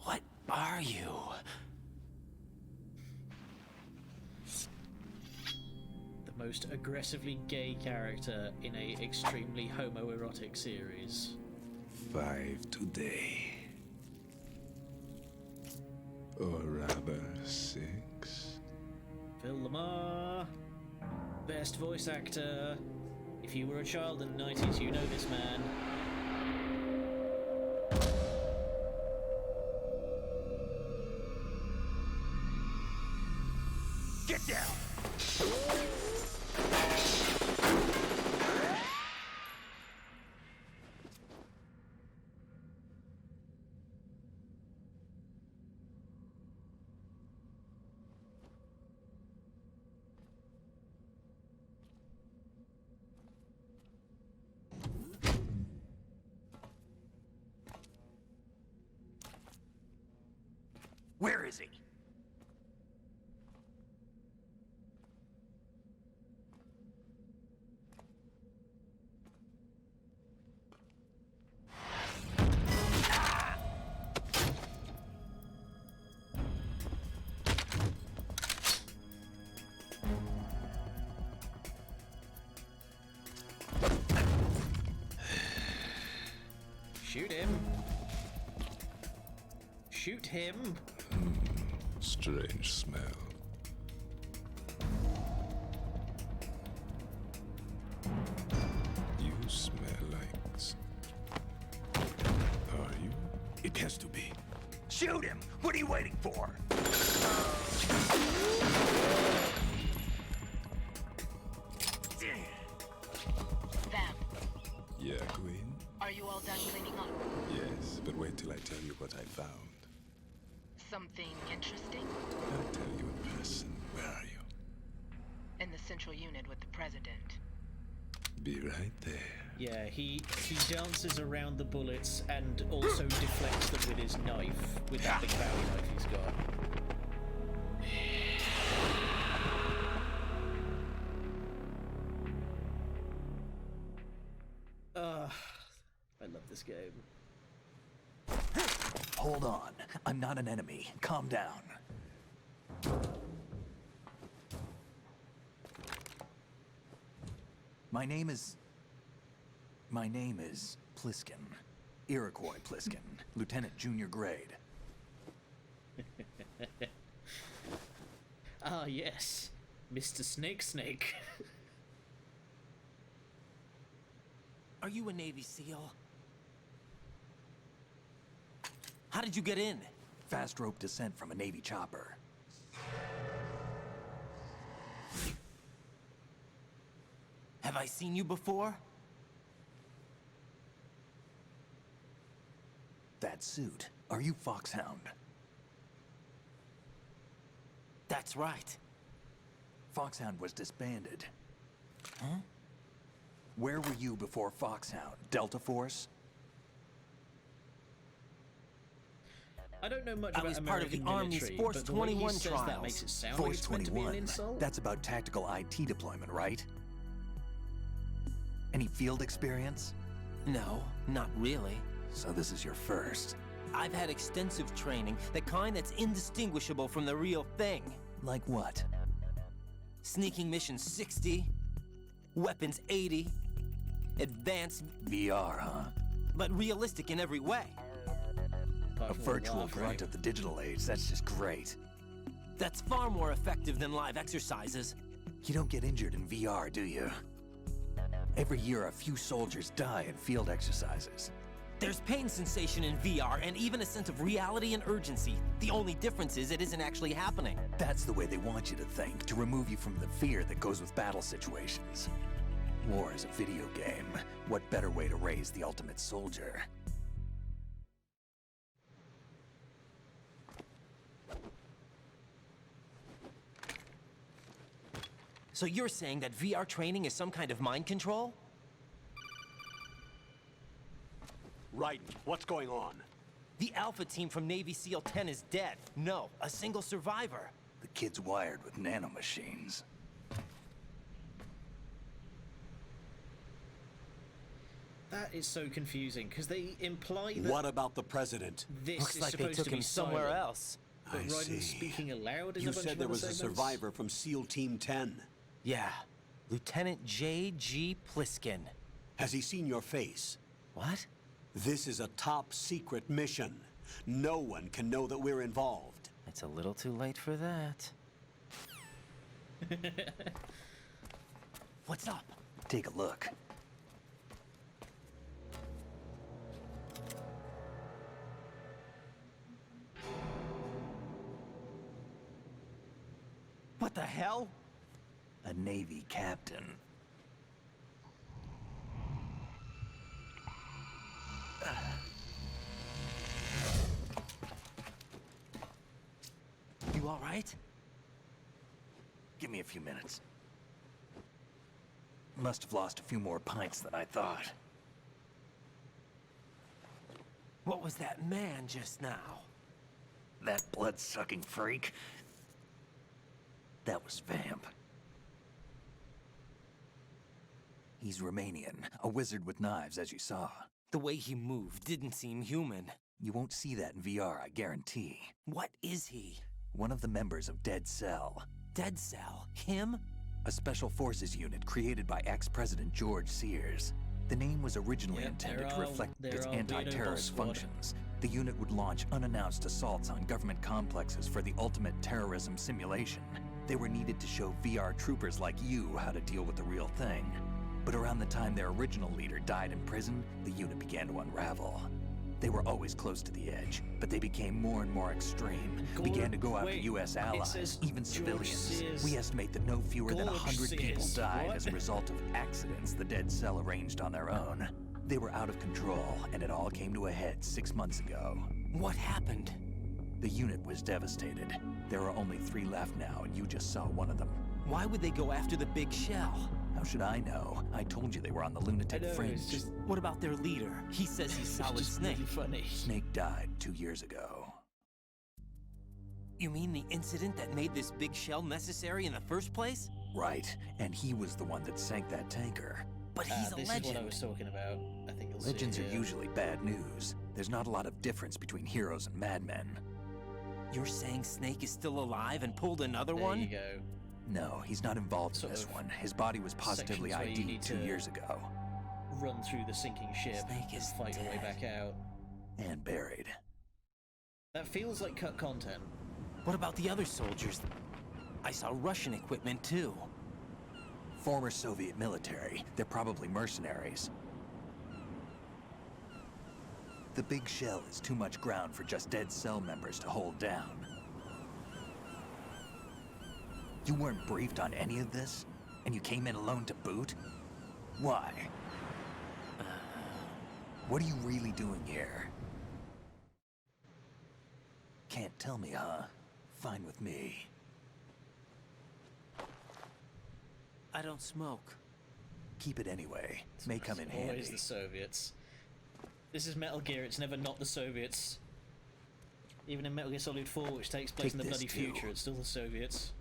What are you? The most aggressively gay character in a extremely homoerotic series. 5 today. Or rather, 6. Phil Lamar, best voice actor. If you were a child in the 90s, you know this man. Get down! Where is he? Shoot him. Shoot him. Strange smell. You smell like... Are you? It has to be. Shoot him! What are you waiting for? Vamp, Yeah, Queen? are you all done cleaning up? Yes, but wait till I tell you what I found. Something interesting? I'll tell you in person. Where are you? In the central unit with the president. Be right there. Yeah, he dances around the bullets and also deflects them with his knife, with that big bowie knife he's got. I love this game. Hold on. I'm not an enemy. Calm down. My name is Pliskin. Iroquois Pliskin. Lieutenant Junior Grade. Ah, yes. Mr. Snake. Are you a Navy SEAL? How did you get in? Fast rope descent from a Navy chopper. Have I seen you before? That suit. Are you Foxhound? That's right. Foxhound was disbanded. Huh? Where were you before Foxhound? Delta Force? I don't know much I about was part of the American Army's military, Force but the way he 21 says trials. that makes it sound Force like it's meant to be an 21. insult. That's about tactical IT deployment, right? Any field experience? No, not really. So this is your first. I've had extensive training, the kind that's indistinguishable from the real thing. Like what? Sneaking mission 60, weapons 80, Advanced VR, huh? but realistic in every way. A virtual grunt of the digital age, that's just great. That's far more effective than live exercises. You don't get injured in VR, do you? Every year, a few soldiers die in field exercises. There's pain sensation in VR and even a sense of reality and urgency. The only difference is it isn't actually happening. That's the way they want you to think, to remove you from the fear that goes with battle situations. War is a video game. What better way to raise the ultimate soldier? So you're saying that VR training is some kind of mind control? Right. What's going on? The Alpha team from Navy SEAL 10 is dead. No, a single survivor. The kid's wired with nanomachines. That is so confusing, because they imply that... What about the president? This Looks is like they supposed took to be him somewhere silent, else. But I rather than see. speaking aloud in You a bunch said of there other was a segments? survivor from SEAL Team 10. Yeah, Lieutenant J.G. Pliskin. Has he seen your face? What? This is a top secret mission. No one can know that we're involved. It's a little too late for that. What's up? Take a look. What the hell? A Navy captain. You all right? Give me a few minutes. Must have lost a few more pints than I thought. What was that man just now? That blood-sucking freak? That was Vamp. He's Romanian, a wizard with knives, as you saw. The way he moved didn't seem human. You won't see that in VR, I guarantee. What is he? One of the members of Dead Cell. Dead Cell? Him? A special forces unit created by ex-President George Sears. The name was originally intended to reflect its anti-terrorist functions. The unit would launch unannounced assaults on government complexes for the ultimate terrorism simulation. They were needed to show VR troopers like you how to deal with the real thing. But around the time their original leader died in prison, the unit began to unravel. They were always close to the edge, but they became more and more extreme, began to go after U.S. allies, even civilians. We estimate that no fewer than 100 people died as a result of accidents the Dead Cell arranged on their own. They were out of control, and it all came to a head 6 months ago. What happened? The unit was devastated. There are only 3 left now, and you just saw one of them. Why would they go after the big shell? How should I know? I told you they were on the lunatic fringe. What about their leader? He says he's Solid Snake. Really funny. Snake died 2 years ago. You mean the incident that made this big shell necessary in the first place? Right, and he was the one that sank that tanker. But he's a this legend. is what I was talking about. I think you'll Legends see are it, usually bad news. There's not a lot of difference between heroes and madmen. You're saying Snake is still alive and pulled another There one? you go. No, he's not involved in this one. His body was positively sections where you ID'd need 2 to years ago. Run through the sinking ship Snake is and fight your way dead. back out. And buried. That feels like cut content. What about the other soldiers? I saw Russian equipment too. Former Soviet military. They're probably mercenaries. The big shell is too much ground for just Dead Cell members to hold down. You weren't briefed on any of this? And you came in alone to boot? Why? What are you really doing here? Can't tell me, huh? Fine with me. I don't smoke. Keep it anyway. May come in handy. Always the Soviets. This is Metal Gear, it's never not the Soviets. Even in Metal Gear Solid 4, which takes place in the bloody future, it's still the Soviets.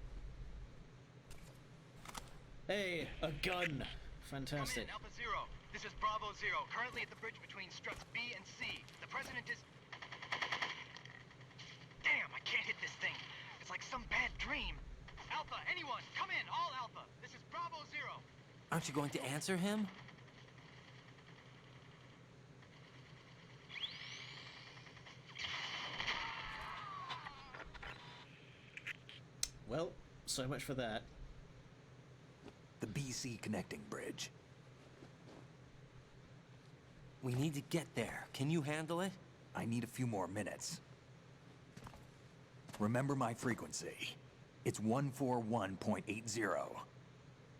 Hey, a gun! Fantastic. Come in, Alpha Zero. This is Bravo Zero, currently at the bridge between struts B and C. The President is... Damn, I can't hit this thing. It's like some bad dream. Alpha, anyone, come in, all Alpha. This is Bravo Zero. Aren't you going to answer him? Well, so much for that. The BC connecting bridge. We need to get there. Can you handle it? I need a few more minutes. Remember my frequency. It's 141.80.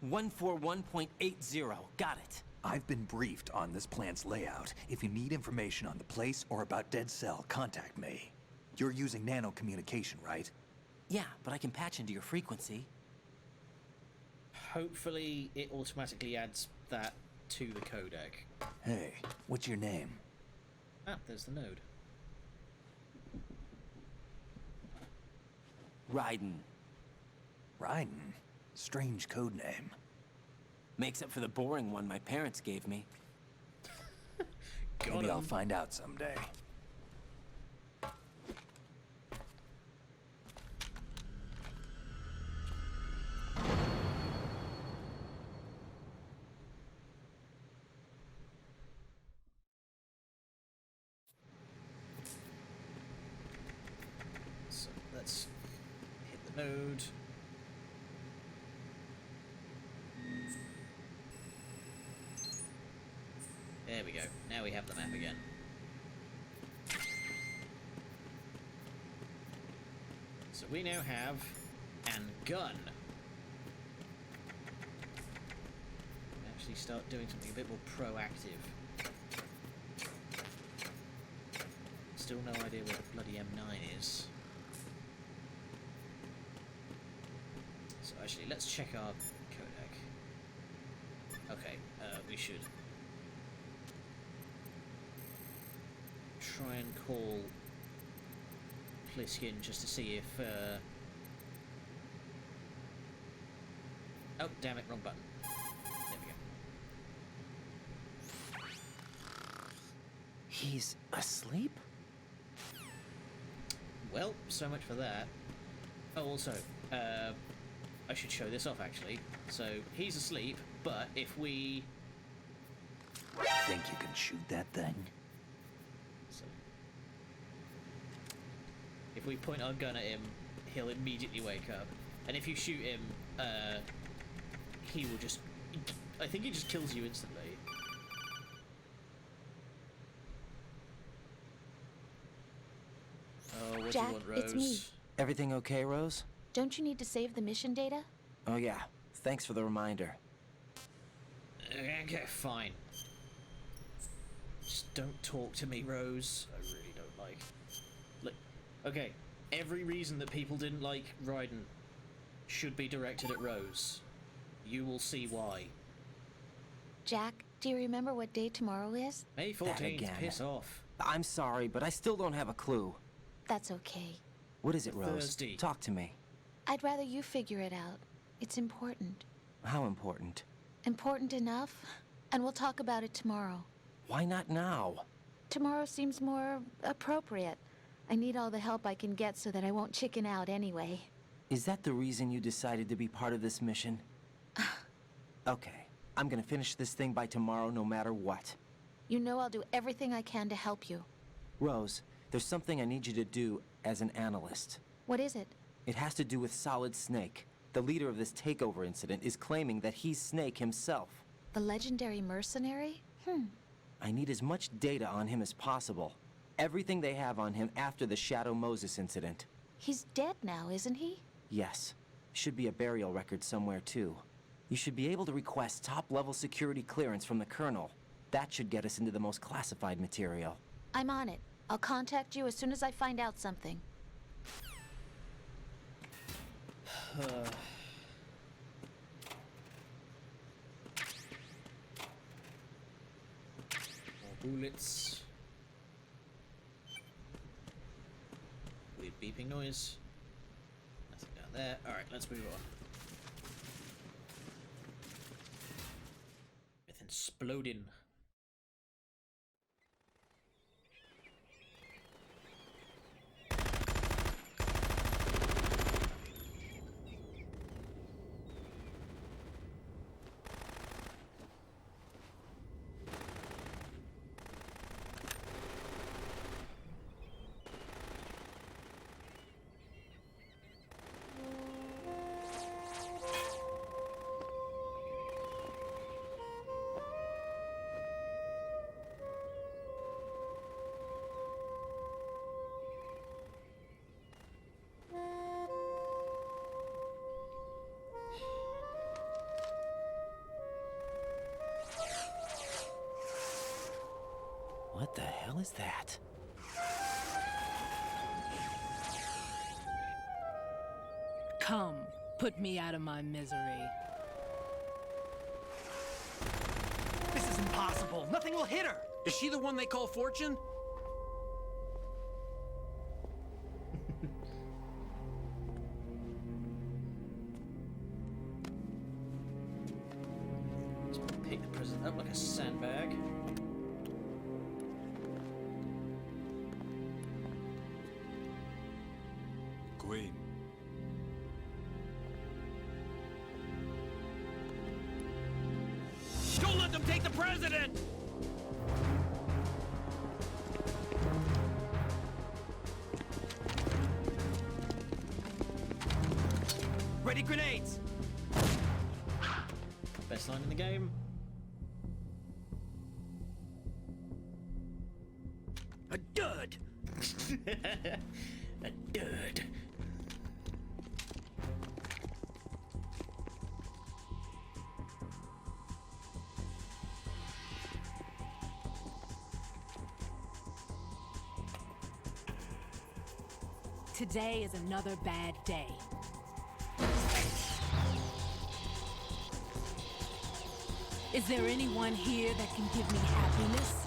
141.80. Got it. I've been briefed on this plant's layout. If you need information on the place or about Dead Cell, contact me. You're using nano communication, right? Yeah, but I can patch into your frequency. Hopefully it automatically adds that to the codec. Hey, what's your name? Ah, there's the node. Raiden. Raiden? Strange code name. Makes up for the boring one my parents gave me. Maybe I'll find out someday. So let's hit the node. There we go. Now we have the map again. So we now have an gun. Actually start doing something a bit more proactive. Still no idea where the bloody M9 is. So actually, let's check our codec. Okay, we should try and call Pliskin just to see if oh, damn it, wrong button. There we go. He's asleep? Well, so much for that. Oh, also, I should show this off, actually. So, he's asleep, but if we... Think you can shoot that thing? So, if we point our gun at him, he'll immediately wake up. And if you shoot him, he will just... I think he just kills you instantly. Oh, what Jack, do you want, Rose? it's me. Everything okay, Rose? Don't you need to save the mission data? Oh yeah, thanks for the reminder. Okay, fine. Just don't talk to me, Rose. I really don't like... Look, okay, every reason that people didn't like Raiden should be directed at Rose. You will see why. Jack, do you remember what day tomorrow is? May 14th, piss off. I'm sorry, but I still don't have a clue. That's okay. What is it, Rose? Thursday. Talk to me. I'd rather you figure it out. It's important. How important? Important enough, and we'll talk about it tomorrow. Why not now? Tomorrow seems more appropriate. I need all the help I can get so that I won't chicken out anyway. Is that the reason you decided to be part of this mission? Okay, I'm gonna finish this thing by tomorrow no matter what. You know I'll do everything I can to help you. Rose, there's something I need you to do as an analyst. What is it? It has to do with Solid Snake. The leader of this takeover incident is claiming that he's Snake himself. The legendary mercenary? I need as much data on him as possible. Everything they have on him after the Shadow Moses incident. He's dead now, isn't he? Yes. Should be a burial record somewhere, too. You should be able to request top-level security clearance from the Colonel. That should get us into the most classified material. I'm on it. I'll contact you as soon as I find out something. More bullets. Weird beeping noise. Nothing down there. Alright, let's move on. Everything's exploding. What the hell is that? Come, put me out of my misery. This is impossible. Nothing will hit her. Is she the one they call Fortune? Pick the president up like a sandbag. Queen. Don't let them take the president! Ready grenades! Best line in the game. A dud! A dud. Today is another bad day. Is there anyone here that can give me happiness?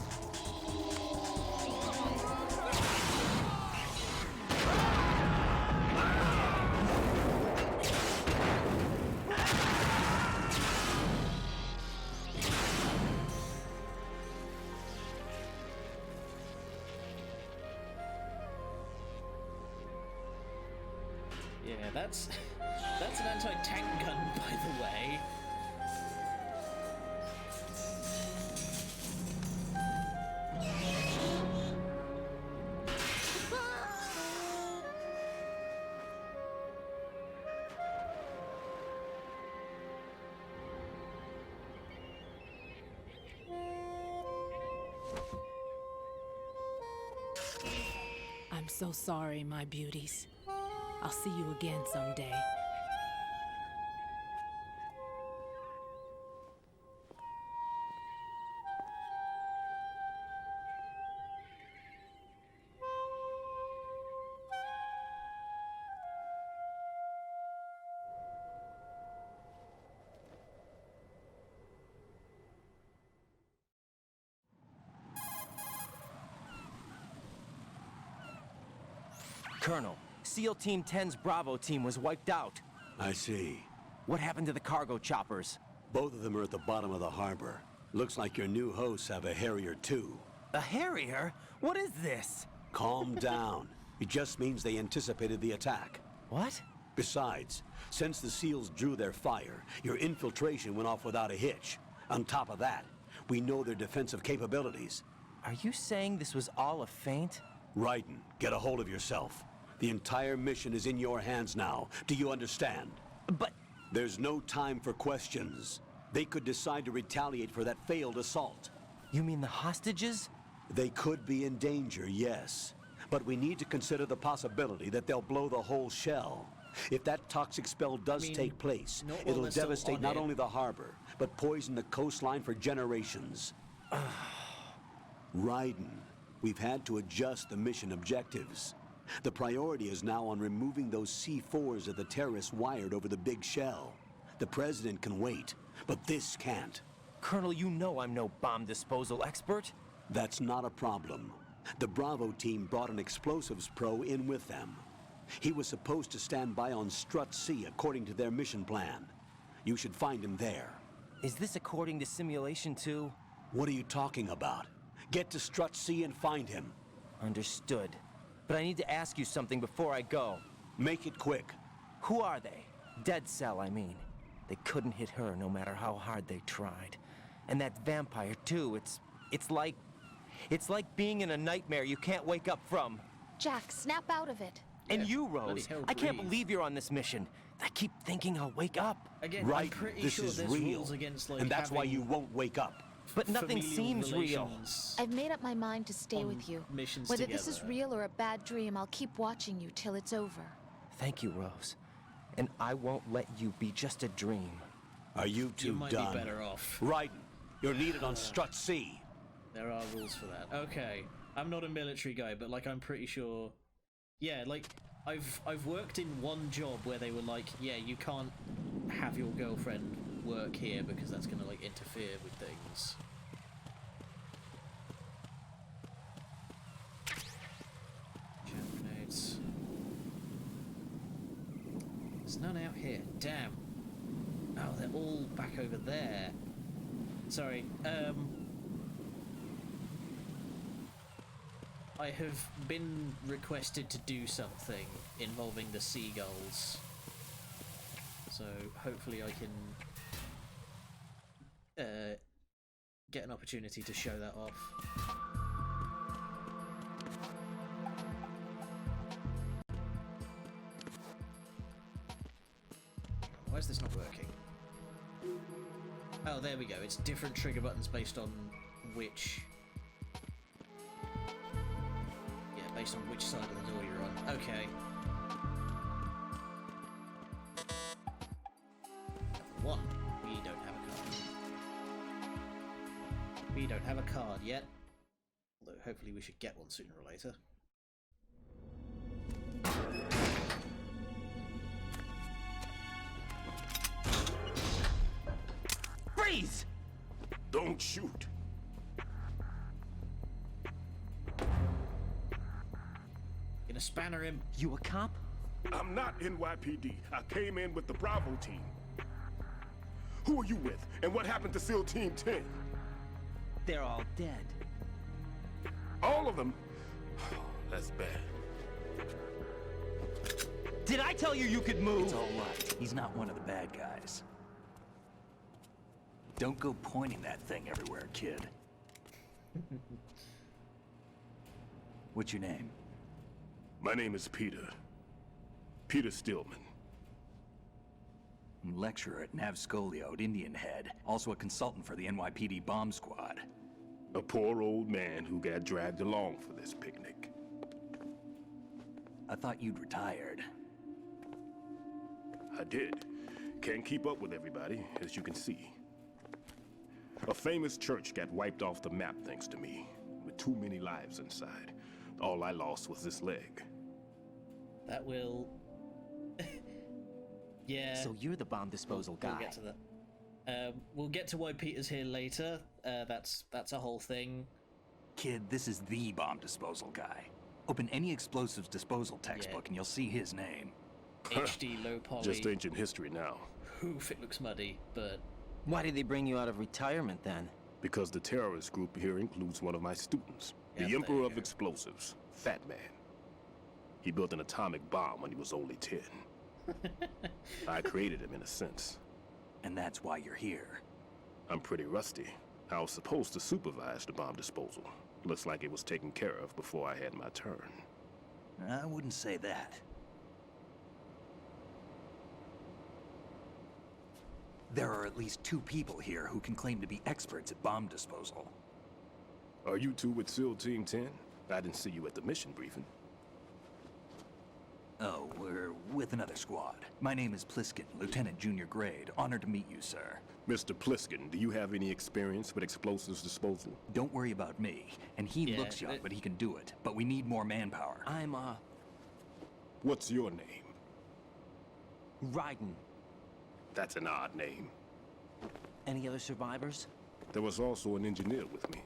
Yeah, that's an anti-tank gun, by the way. I'm so sorry, my beauties. I'll see you again someday. Colonel, SEAL Team 10's Bravo team was wiped out. I see. What happened to the cargo choppers? Both of them are at the bottom of the harbor. Looks like your new hosts have a Harrier too. A Harrier? What is this? Calm down. It just means they anticipated the attack. What? Besides, since the SEALs drew their fire, your infiltration went off without a hitch. On top of that, we know their defensive capabilities. Are you saying this was all a feint? Raiden, get a hold of yourself. The entire mission is in your hands now. Do you understand? But... There's no time for questions. They could decide to retaliate for that failed assault. You mean the hostages? They could be in danger, yes. But we need to consider the possibility that they'll blow the whole shell. If that toxic spell does take place, it'll devastate not only the harbor, but poison the coastline for generations. Raiden, we've had to adjust the mission objectives. The priority is now on removing those C4s that the terrorists wired over the big shell. The President can wait, but this can't. Colonel, you know I'm no bomb disposal expert. That's not a problem. The Bravo team brought an explosives pro in with them. He was supposed to stand by on Strut C according to their mission plan. You should find him there. Is this according to simulation too? What are you talking about? Get to Strut C and find him. Understood. But I need to ask you something before I go. Make it quick. Who are they? Dead Cell, I mean. They couldn't hit her no matter how hard they tried. And that vampire too, it's like being in a nightmare you can't wake up from. Jack, snap out of it. And you, Rose, I can't believe you're on this mission. I keep thinking I'll wake up. Again, right, I'm pretty this sure is there's real, rules against, like, and that's why you won't wake up. But nothing seems real. I've made up my mind to stay with you. Missions Whether together. this is real or a bad dream, I'll keep watching you till it's over. Thank you, Rose. And I won't let you be just a dream. Are you two You might done? be better off. Raiden, you're needed on Strut C. There are rules for that. Okay. I'm not a military guy, but like I'm pretty sure. Yeah, like I've worked in one job where they were like, yeah, you can't have your girlfriend work here because that's gonna like interfere with things. Jam grenades. There's none out here. Damn. Oh, they're all back over there. Sorry. I have been requested to do something involving the seagulls. So hopefully I can get an opportunity to show that off. Why is this not working? Oh, there we go. It's different trigger buttons based on which... Yeah, based on which side of the door you're on. Okay. Number one, we don't have a card. We don't have a card yet. Although hopefully we should get one sooner or later. Freeze! Don't shoot. Gonna spanner him. You a cop? I'm not NYPD. I came in with the Bravo team. Who are you with? And what happened to SEAL Team 10? They're all dead. All of them? Oh, that's bad. Did I tell you you could move? It's all right. He's not one of the bad guys. Don't go pointing that thing everywhere, kid. What's your name? My name is Peter. Peter Stillman. Lecturer at Navscolio at Indian Head. Also a consultant for the NYPD bomb squad. A poor old man who got dragged along for this picnic. I thought you'd retired. I did. Can't keep up with everybody, as you can see. A famous church got wiped off the map thanks to me, with too many lives inside. All I lost was this leg. That will... Yeah. So you're the bomb disposal guy. We'll get to that. We'll get to why Peter's here later. That's a whole thing. Kid, this is the bomb disposal guy. Open any explosives disposal textbook and you'll see his name. HD low poly. Just ancient history now. Oof, it looks muddy, but... Why did they bring you out of retirement then? Because the terrorist group here includes one of my students. Yep, the Emperor of Explosives, Fat Man. He built an atomic bomb when he was only 10. I created him in a sense. And that's why you're here. I'm pretty rusty. I was supposed to supervise the bomb disposal. Looks like it was taken care of before I had my turn. I wouldn't say that. There are at least 2 people here who can claim to be experts at bomb disposal. Are you two with SEAL Team 10? I didn't see you at the mission briefing. Oh, we're with another squad. My name is Pliskin, Lieutenant Junior Grade. Honored to meet you, sir. Mr. Pliskin, do you have any experience with explosives disposal? Don't worry about me. And he looks young, but he can do it. But we need more manpower. I'm, What's your name? Raiden. That's an odd name. Any other survivors? There was also an engineer with me.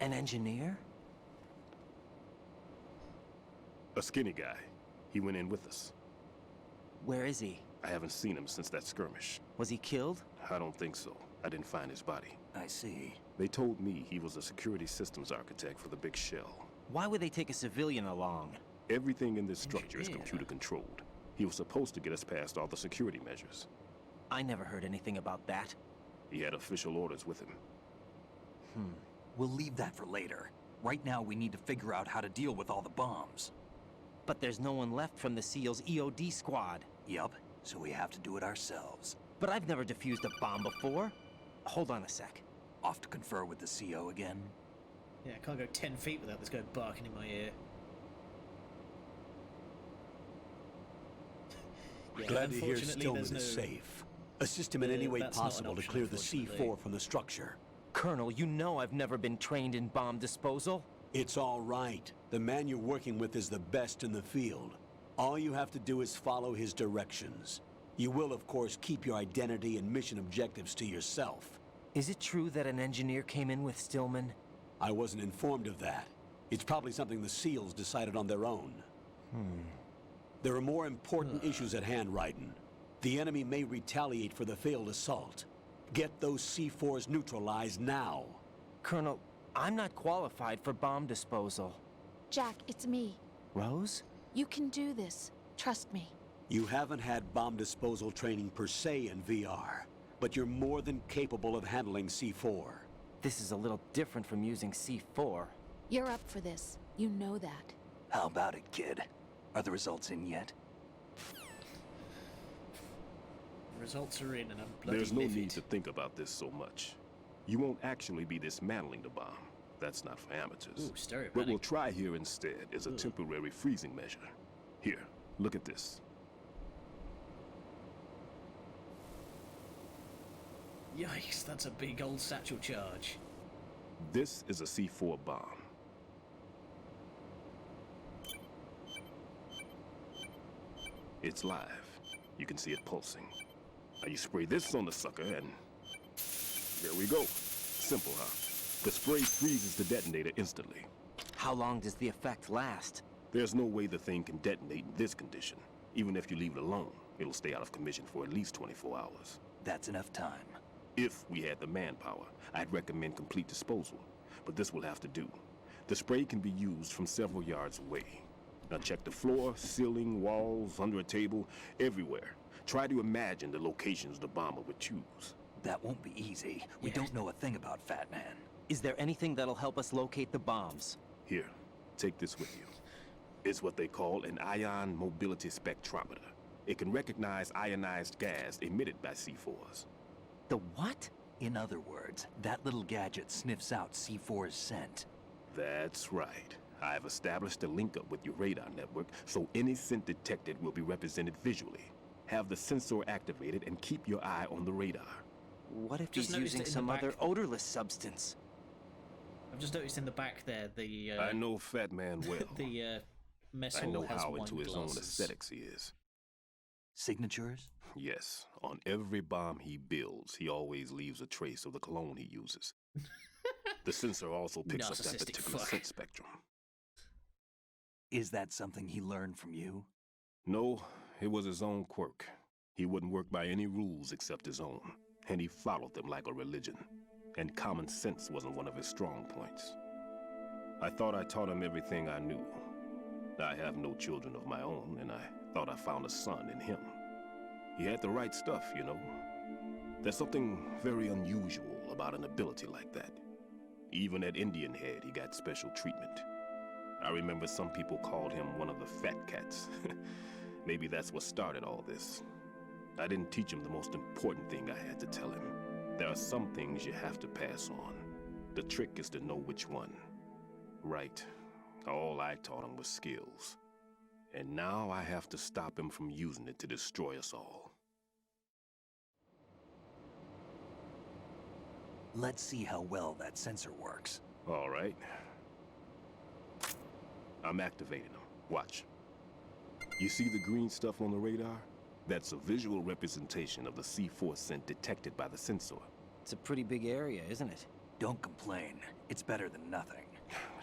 An engineer? A skinny guy. He went in with us. Where is he? I haven't seen him since that skirmish. Was he killed? I don't think so. I didn't find his body. I see. They told me he was a security systems architect for the big shell. Why would they take a civilian along? Everything in this structure is computer controlled. He was supposed to get us past all the security measures. I never heard anything about that. He had official orders with him. We'll leave that for later. Right now, we need to figure out how to deal with all the bombs. But there's no one left from the SEAL's EOD squad. Yup, so we have to do it ourselves. But I've never defused a bomb before. Hold on a sec. Off to confer with the CO again? Yeah, I can't go 10 feet without this guy barking in my ear. Yeah, Glad to hear Stillman is safe. Assist him in any way possible to clear the C4 from the structure. Colonel, you know I've never been trained in bomb disposal. It's all right. The man you're working with is the best in the field. All you have to do is follow his directions. You will, of course, keep your identity and mission objectives to yourself. Is it true that an engineer came in with Stillman? I wasn't informed of that. It's probably something the SEALs decided on their own. There are more important issues at hand, Raiden. The enemy may retaliate for the failed assault. Get those C4s neutralized now. Colonel, I'm not qualified for bomb disposal. Jack, it's me. Rose? You can do this. Trust me. You haven't had bomb disposal training per se in VR, but you're more than capable of handling C4. This is a little different from using C4. You're up for this. You know that. How about it, kid? Are the results in yet? Results are in and I'm bloody There's no livid. need to think about this so much. You won't actually be dismantling the bomb. That's not for amateurs. Ooh, What we'll try here instead is a temporary freezing measure. Here, look at this. Yikes, that's a big old satchel charge. This is a C4 bomb. It's live. You can see it pulsing. Now you spray this on the sucker and... there we go. Simple, huh? The spray freezes the detonator instantly. How long does the effect last? There's no way the thing can detonate in this condition. Even if you leave it alone, it'll stay out of commission for at least 24 hours. That's enough time. If we had the manpower, I'd recommend complete disposal. But this will have to do. The spray can be used from several yards away. Now check the floor, ceiling, walls, under a table, everywhere. Try to imagine the locations the bomber would choose. That won't be easy. We don't know a thing about Fat Man. Is there anything that'll help us locate the bombs? Here, take this with you. It's what they call an ion mobility spectrometer. It can recognize ionized gas emitted by C4s. The what? In other words, that little gadget sniffs out C4's scent. That's right. I've established a link up with your radar network, so any scent detected will be represented visually. Have the sensor activated and keep your eye on the radar. What if Just he's noticed using it in some the other back. odorless substance? I've just noticed in the back there the I know Fat Man well. the mess I hall know has how wine into his own glasses. aesthetics he is. Signatures? Yes, on every bomb he builds, he always leaves a trace of the cologne he uses. The sensor also picks up that Narcissistic particular fuck. scent spectrum. Is that something he learned from you? No, it was his own quirk. He wouldn't work by any rules except his own, and he followed them like a religion. And common sense wasn't one of his strong points. I thought I taught him everything I knew. I have no children of my own, and I thought I found a son in him. He had the right stuff, you know. There's something very unusual about an ability like that. Even at Indian Head, he got special treatment. I remember some people called him one of the fat cats. Maybe that's what started all this. I didn't teach him the most important thing I had to tell him. There are some things you have to pass on. The trick is to know which one. Right. All I taught him was skills. And now I have to stop him from using it to destroy us all. Let's see how well that sensor works. All right. I'm activating them. Watch. You see the green stuff on the radar? That's a visual representation of the C4 scent detected by the sensor. It's a pretty big area, isn't it? Don't complain. It's better than nothing.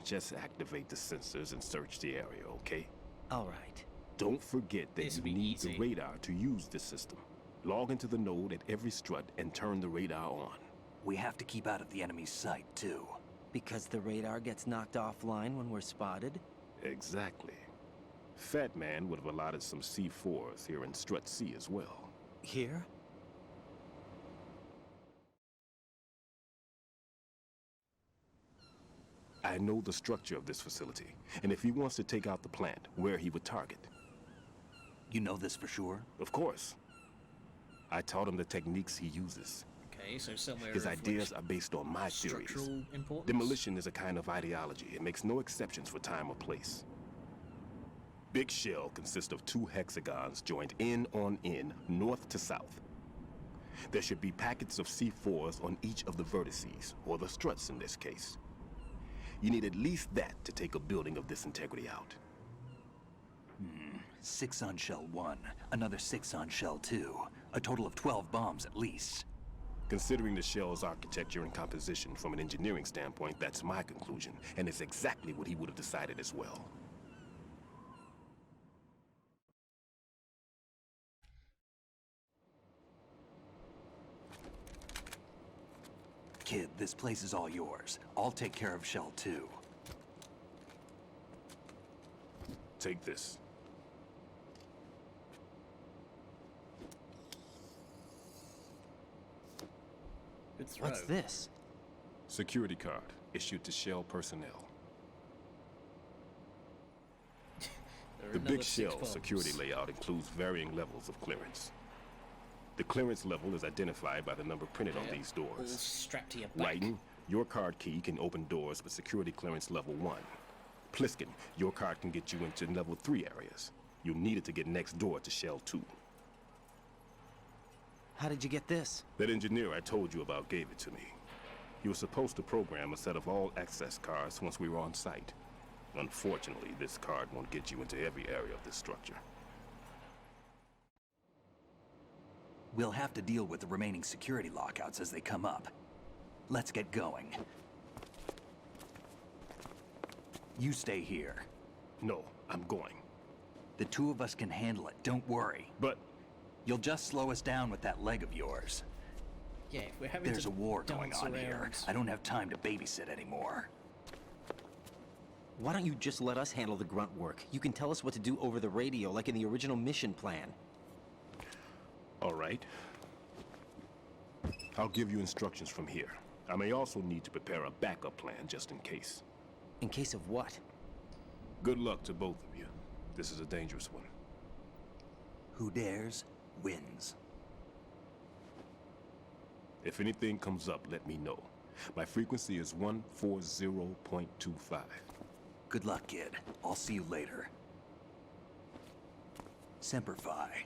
Just activate the sensors and search the area, okay? All right. Don't forget that This'll you be need easy. the radar to use this system. Log into the node at every strut and turn the radar on. We have to keep out of the enemy's sight, too. Because the radar gets knocked offline when we're spotted? Exactly. Fat Man would have allotted some C4s here in Strut C as well. Here? I know the structure of this facility, and if he wants to take out the plant, where he would target. You know this for sure? Of course. I taught him the techniques he uses. Okay, so somewhere His of, ideas like, are based on my theories. structural importance. Demolition is a kind of ideology. It makes no exceptions for time or place. Big shell consists of 2 hexagons joined end on end, north to south. There should be packets of C4s on each of the vertices, or the struts in this case. You need at least that to take a building of this integrity out. 6 on Shell 1, another 6 on Shell 2. A total of 12 bombs at least. Considering the shell's architecture and composition from an engineering standpoint, that's my conclusion, and it's exactly what he would have decided as well. Kid, this place is all yours. I'll take care of Shell 2. Take this. Good throw. What's this? Security card, issued to Shell personnel. The big Shell security layout includes varying levels of clearance. The clearance level is identified by the number printed on these doors. All strapped to your back. Lighten, your card key can open doors with security clearance level 1. Pliskin, your card can get you into level 3 areas. You'll need it to get next door to Shell 2. How did you get this? That engineer I told you about gave it to me. He was supposed to program a set of all access cards once we were on site. Unfortunately, this card won't get you into every area of this structure. We'll have to deal with the remaining security lockouts as they come up. Let's get going. You stay here. No, I'm going. The two of us can handle it, don't worry. But... You'll just slow us down with that leg of yours. Yeah, if we're having There's to a war going dance on around. here. I don't have time to babysit anymore. Why don't you just let us handle the grunt work? You can tell us what to do over the radio, like in the original mission plan. All right. I'll give you instructions from here. I may also need to prepare a backup plan just in case. In case of what? Good luck to both of you. This is a dangerous one. Who dares, wins. If anything comes up, let me know. My frequency is 140.25. Good luck, kid. I'll see you later. Semper Fi.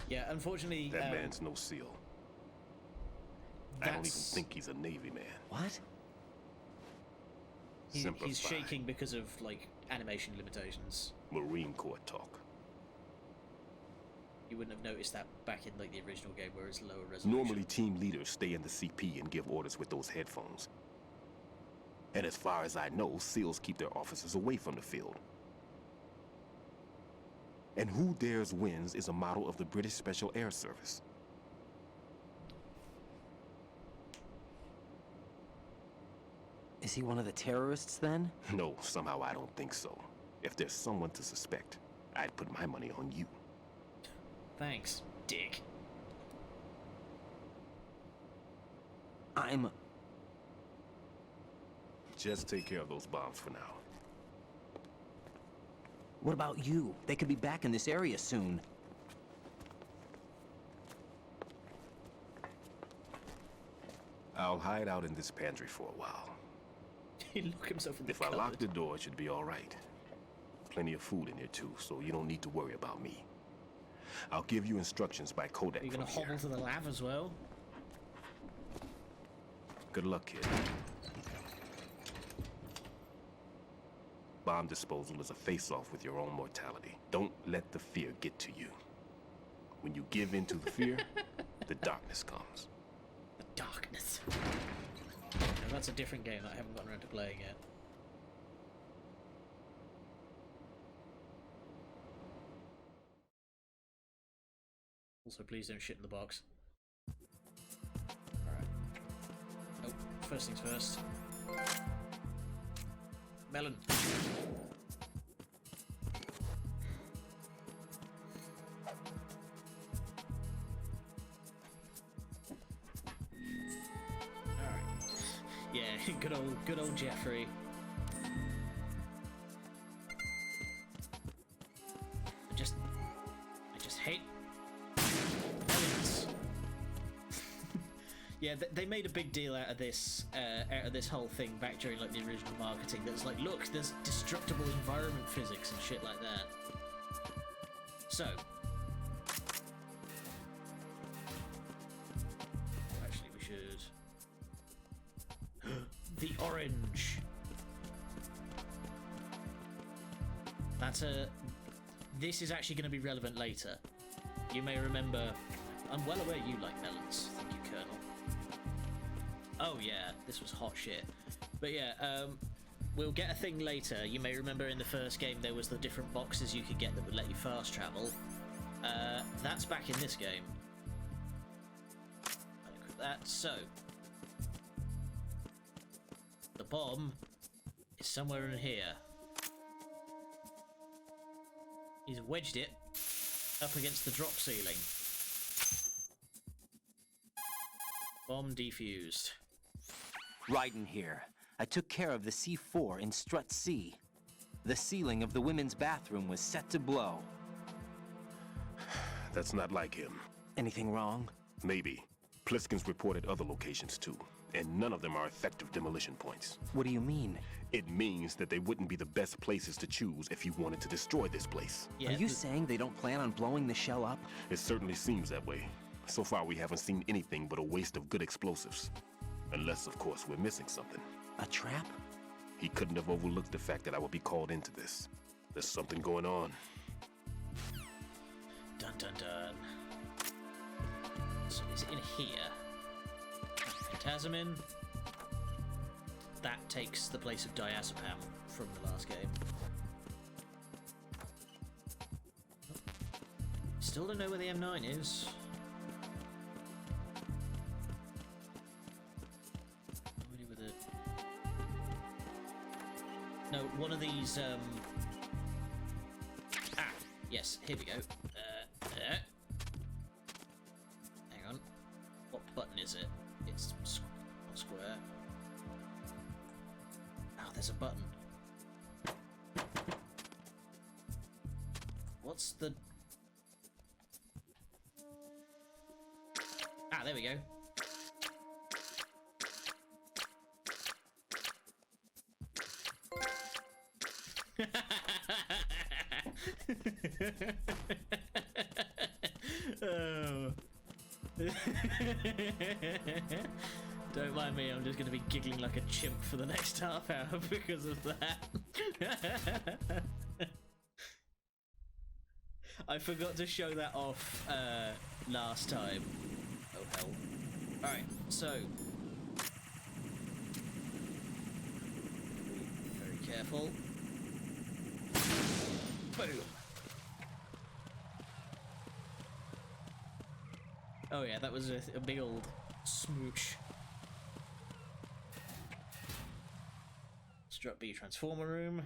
Yeah, unfortunately... That man's no SEAL. I don't even think he's a Navy man. What? He's shaking because of, like, animation limitations. Marine Corps talk. You wouldn't have noticed that back in, like, the original game where it's lower resolution. Normally, team leaders stay in the CP and give orders with those headphones. And as far as I know, SEALs keep their officers away from the field. And Who Dares Wins is a model of the British Special Air Service. Is he one of the terrorists, then? No, somehow I don't think so. If there's someone to suspect, I'd put my money on you. Thanks, dick. Just take care of those bombs for now. What about you? They could be back in this area soon. I'll hide out in this pantry for a while. He locked himself in the If I lock the door, it should be all right. Plenty of food in here too, so you don't need to worry about me. I'll give you instructions by Kodak. Are you gonna hobble to the lab as well? Good luck, kid. Bomb disposal is a face-off with your own mortality. Don't let the fear get to you. When you give in to the fear, the darkness comes. The darkness. Now, that's a different game that I haven't gotten around to playing yet. Also, please don't shit in the box. Alright. Oh, first things first. Melon. Alright. Yeah, good old Jeffrey. I just hate melons. Yeah, they made a big deal out of this whole thing back during like the original marketing. That's like, look, there's destructible environment physics and shit like that. So, the orange. This is actually going to be relevant later. You may remember, I'm well aware you like melons. Thank you, Colonel. Oh yeah, this was hot shit. But yeah, we'll get a thing later. You may remember in the first game there was the different boxes you could get that would let you fast travel. That's back in this game. Equip that. So, the bomb is somewhere in here. He's wedged it up against the drop ceiling. Bomb defused. Raiden here. I took care of the C4 in Strut C. The ceiling of the women's bathroom was set to blow. That's not like him. Anything wrong? Maybe. Pliskin's reported other locations too, and none of them are effective demolition points. What do you mean? It means that they wouldn't be the best places to choose if you wanted to destroy this place. Yeah, are you saying they don't plan on blowing the shell up? It certainly seems that way. So far, we haven't seen anything but a waste of good explosives. Unless, of course, we're missing something. A trap? He couldn't have overlooked the fact that I would be called into this. There's something going on. Dun dun dun. So is it in here? Phantasmin. That takes the place of diazepam from the last game. Still don't know where the M9 is. No idea where the... No, one of these, Ah, yes, here we go. Hang on. What button is it? It's not square. Oh, there's a button. What's the... Ah, there we go. Oh. Don't mind me, I'm just going to be giggling like a chimp for the next half hour because of that. I forgot to show that off last time. Oh hell. Alright, so... Very careful. Boom! Oh yeah, that was a big old smooch. Strut B transformer room.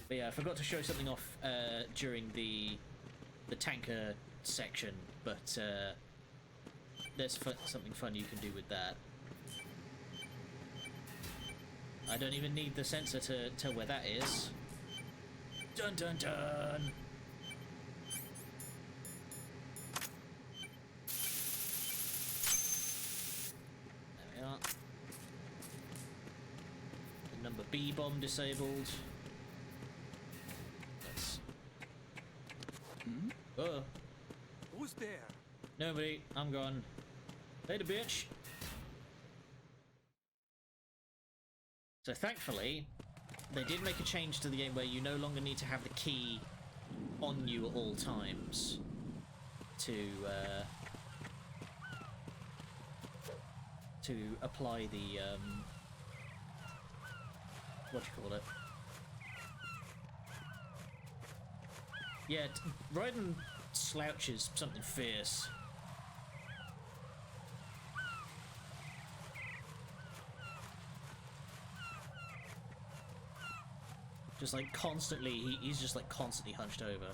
But yeah, I forgot to show something off during the tanker section, but there's something fun you can do with that. I don't even need the sensor to tell where that is. Dun dun dun! There we are. The number B bomb disabled. Let's... Oh. Who's there? Nobody. I'm gone. Later, bitch. So thankfully, they did make a change to the game where you no longer need to have the key on you at all times to apply the what do you call it? Yeah, Raiden slouches something fierce. Just like constantly, he's just like constantly hunched over.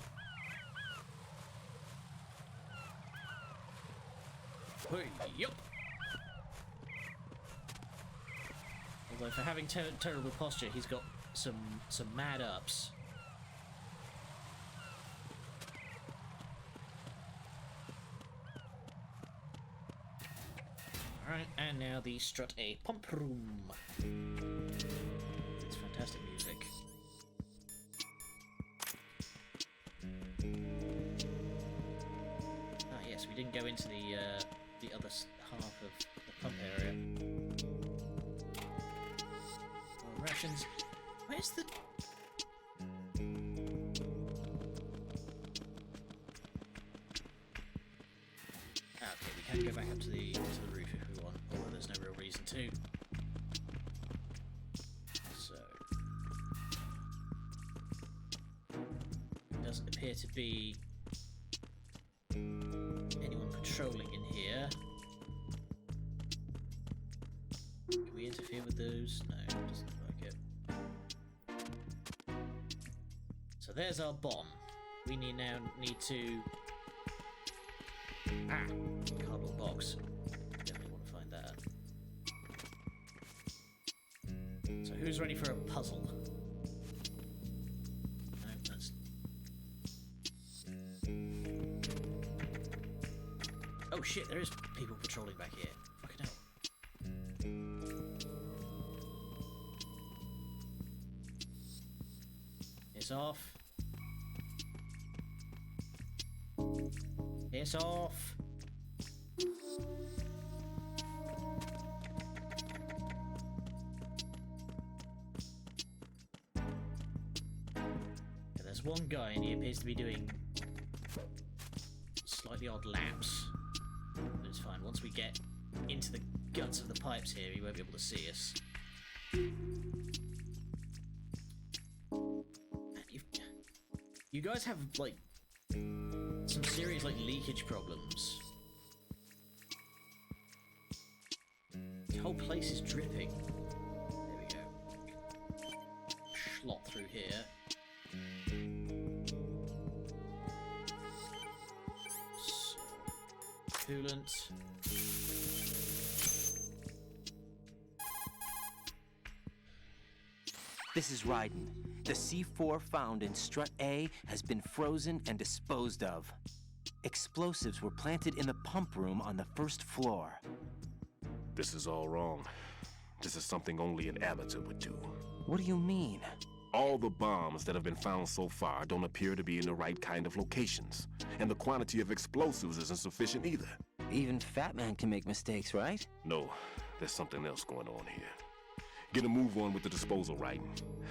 Hey, yup. Although for having terrible posture, he's got some mad ups. Alright, and now the Strut A pump room. It's fantastic music. Ah yes, we didn't go into the other half of the pump area. Russians. Where's the... Okay, we can go back up to the roof if we want, although there's no real reason to. So... It doesn't appear to be anyone patrolling in here. Can we interfere with those? No, it doesn't look like it. So there's our bomb. We now need to... cardboard box. Definitely want to find that. So who's ready for a puzzle? No, that's... Oh shit, there is people patrolling back here. Fucking hell. It's off. It's off. There's one guy and he appears to be doing slightly odd laps. But it's fine. Once we get into the guts of the pipes here, he won't be able to see us. You guys have, like, some serious, like, leakage problems. The whole place is dripping. There we go. Schlot through here. So, coolant. This is Raiden. The C4 found in Strut A has been frozen and disposed of. Explosives were planted in the pump room on the first floor. This is all wrong. This is something only an amateur would do. What do you mean? All the bombs that have been found so far don't appear to be in the right kind of locations. And the quantity of explosives isn't sufficient either. Even Fat Man can make mistakes, right? No, there's something else going on here. Get a move on with the disposal, Raiden.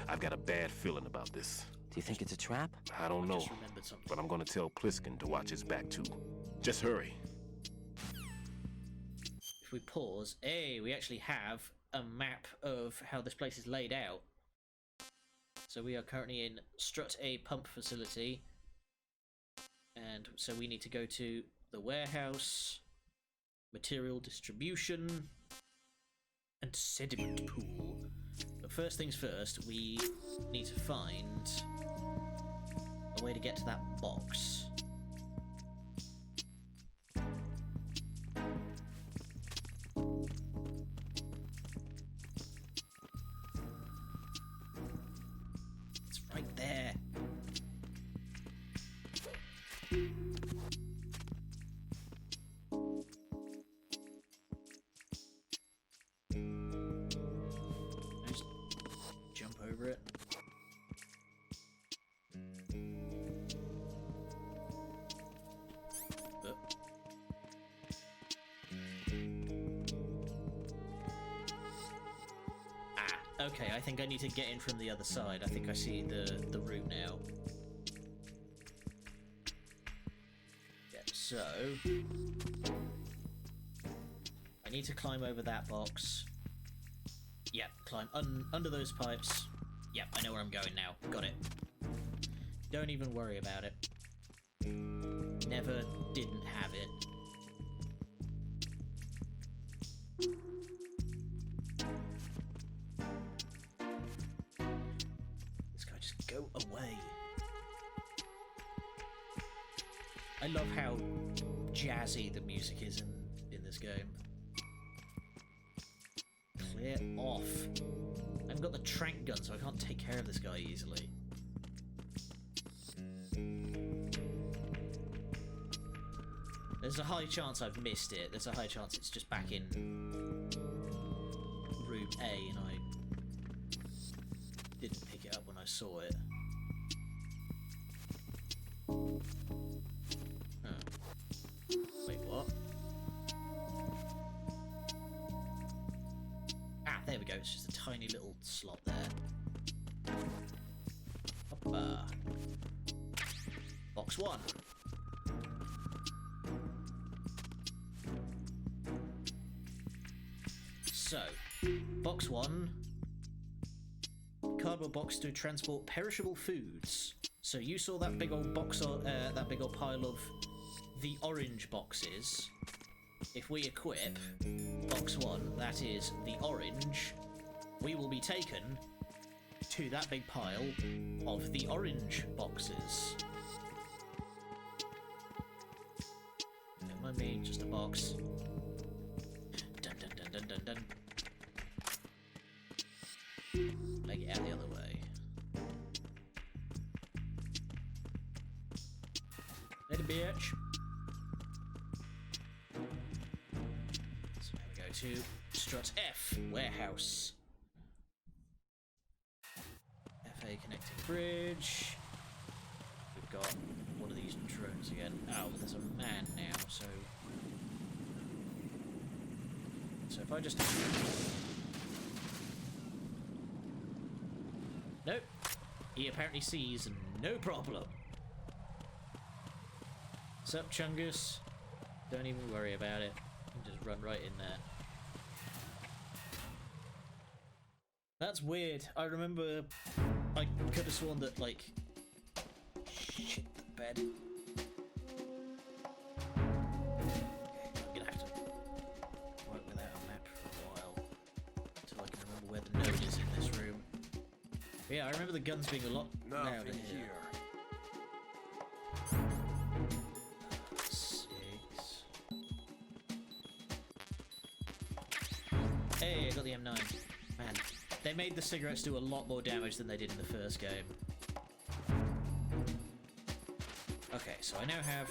I've got a bad feeling about this. Do you think it's a trap? I don't know, but I'm gonna tell Pliskin to watch his back too. Just hurry. If we pause, we actually have a map of how this place is laid out. So we are currently in Strut A pump facility. And so we need to go to the warehouse, material distribution, and sediment pool. But first things first, we need to find a way to get to that box. It's right there. Just jump over it. Okay, I think I need to get in from the other side. I think I see the route now. Yeah, so I need to climb over that box. Yep, climb under those pipes. Yep, I know where I'm going now. Got it. Don't even worry about it. Never didn't have it. Go away. I love how jazzy the music is in this game. Clear off. I haven't got the trank gun, so I can't take care of this guy easily. There's a high chance I've missed it. There's a high chance it's just back in room A and I didn't pick it up when I saw it. Wait, what? Ah, there we go. It's just a tiny little slot there. Hoppa. Box 1. So, box 1. Cardboard box to transport perishable foods. So you saw that big old box, that big old pile of the orange boxes. If we equip box 1, that is the orange, we will be taken to that big pile of the orange boxes. Don't mind me, just a box. Dun dun dun dun dun dun. Leg it out the other way. Later, bitch. So now we go to strut F, warehouse. FA connecting bridge. We've got one of these drones again. Oh, there's a man now, so if I just... Nope. He apparently sees no problem. What's up, Chungus? Don't even worry about it. You can just run right in there. That's weird. I remember I could have sworn that, like... Shit, the bed. Okay, I'm gonna have to work without a map for a while. Until I can remember where the node is in this room. But yeah, I remember the guns being a lot louder here. 6. Hey, I got the M9. Man, they made the cigarettes do a lot more damage than they did in the first game. Okay, so I now have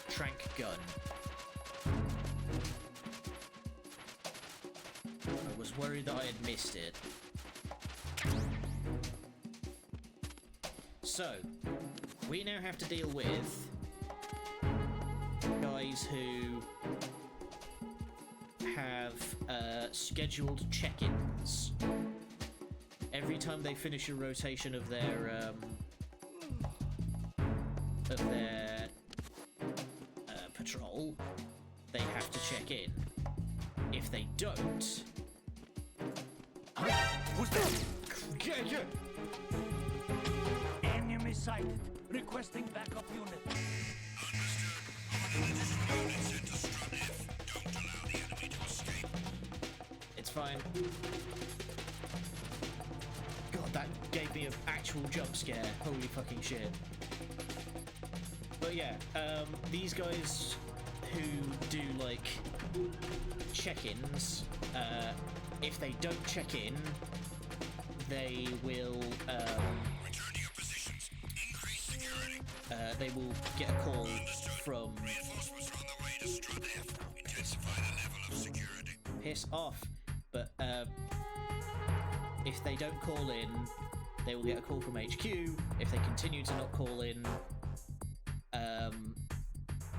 trank gun. I was worried that I had missed it. So, we now have to deal with guys who have scheduled check-ins. Every time they finish a rotation of their patrol, they have to check in. If they don't... Who's that? Yeah. Enemy sighted. Requesting backup unit. It's fine. God, that gave me an actual jump scare. Holy fucking shit. But yeah, these guys who do, like, check-ins, if they don't check in, they will, Return to your positions. Increase security. They will get a call from... Reinforcements are on the way to strut F. Intensify the level of security. Piss off. But, if they don't call in, they will get a call from HQ. If they continue to not call in,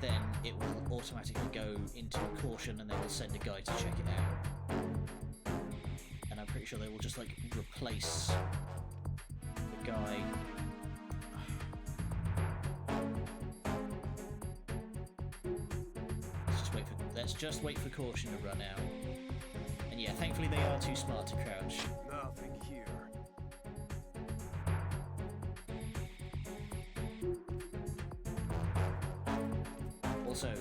then it will automatically go into caution and they will send a guy to check it out. And I'm pretty sure they will just, like, replace the guy. Let's just wait for caution to run out. And yeah, thankfully they are too smart to crouch. Nothing here. Also,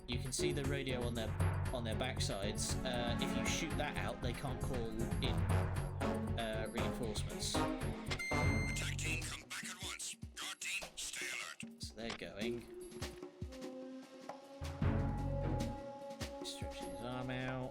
you can see the radio on their backsides. If you shoot that out, they can't call in reinforcements. Attack team, come back at once. Guard team, stay alert. So they're going. Stretching his arm out.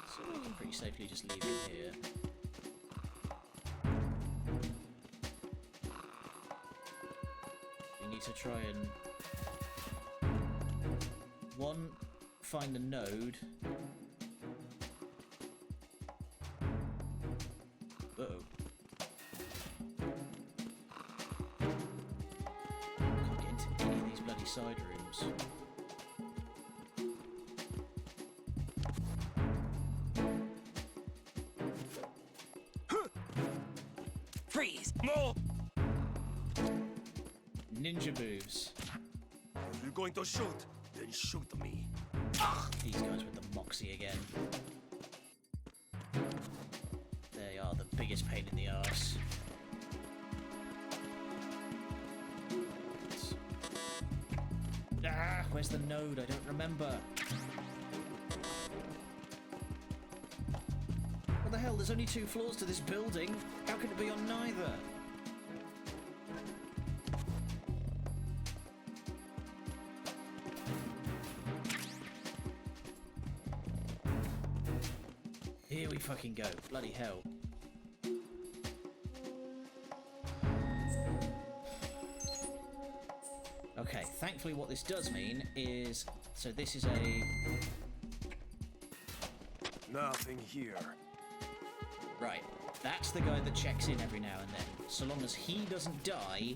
So we can pretty safely just leave him here. We need to try and... One find the node... Uh-oh. Can't get into any of these bloody side rooms. Freeze! No! Ninja moves. If you're going to shoot, then shoot me. These guys with the moxie again. They are the biggest pain in the arse. Ah, where's the node? I don't remember. What the hell? There's only 2 floors to this building. How can it be on neither? Here we fucking go. Bloody hell. Okay, thankfully what this does mean is... So this is a... Nothing here. Right, that's the guy that checks in every now and then. So long as he doesn't die,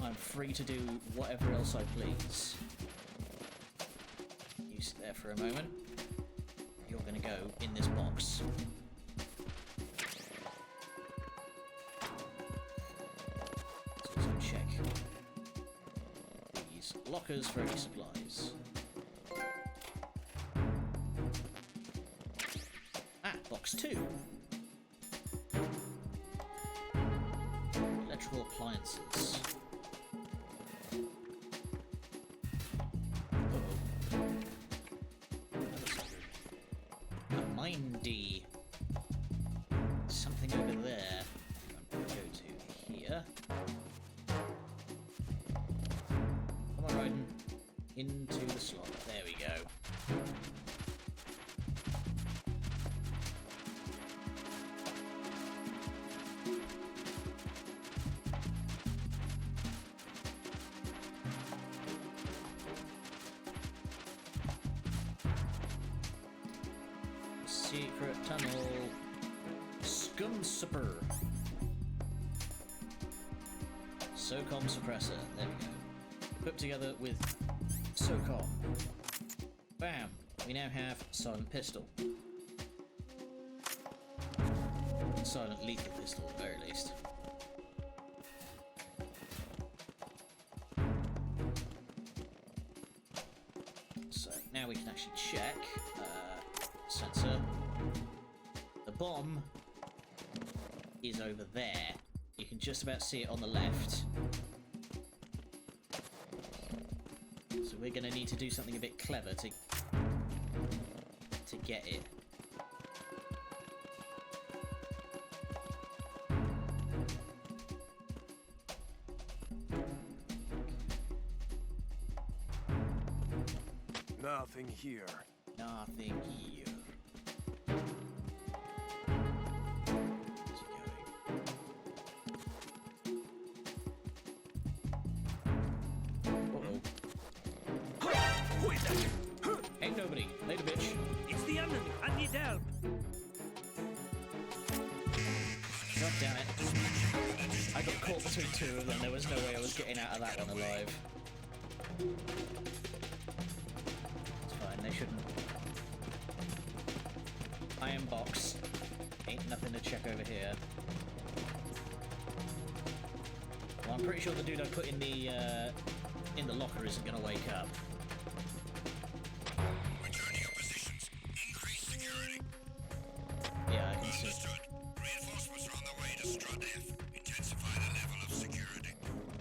I'm free to do whatever else I please. You sit there for a moment. You're gonna go in this box. So let's go check these lockers for any supplies. Ah, box 2. Electrical appliances. Mindy. Something over there. I'm gonna go to here. Come on, Ryden. Into the slot. There we go. Secret tunnel. Scum supper. SOCOM suppressor. There we go. Put together with SOCOM. Bam. We now have silent pistol. Silent lethal pistol at the very least. So now we can actually check. Sensor. The bomb is over there. You can just about see it on the left. So we're going to need to do something a bit clever to get it. Nothing here. Nothing here. Ain't nobody. Later, bitch. It's the enemy. I need help. God damn it. I got caught between 2 of them. There was no way I was getting out of that one alive. It's fine. They shouldn't. Iron box. Ain't nothing to check over here. Well, I'm pretty sure the dude I put in the locker isn't gonna wake up. Return to your positions. Increase security. Yeah, I can see. Understood. Reinforcements are on their way to Strut F. Intensify the level of security.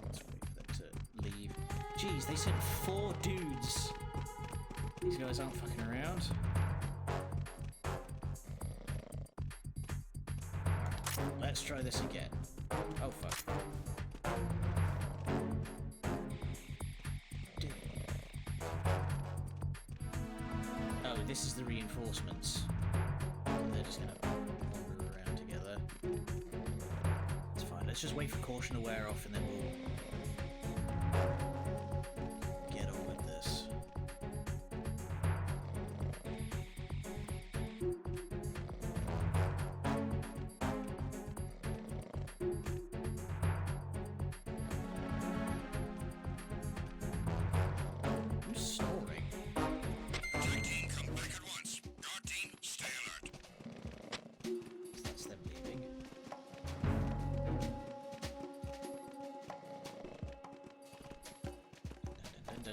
Let's wait for them to leave. Jeez, they sent 4 dudes. These guys aren't fucking around. Let's try this again. Oh, fuck. Oh, this is the reinforcements. They're just gonna wander around together. It's fine. Let's just wait for caution to wear off and then we'll get on with this.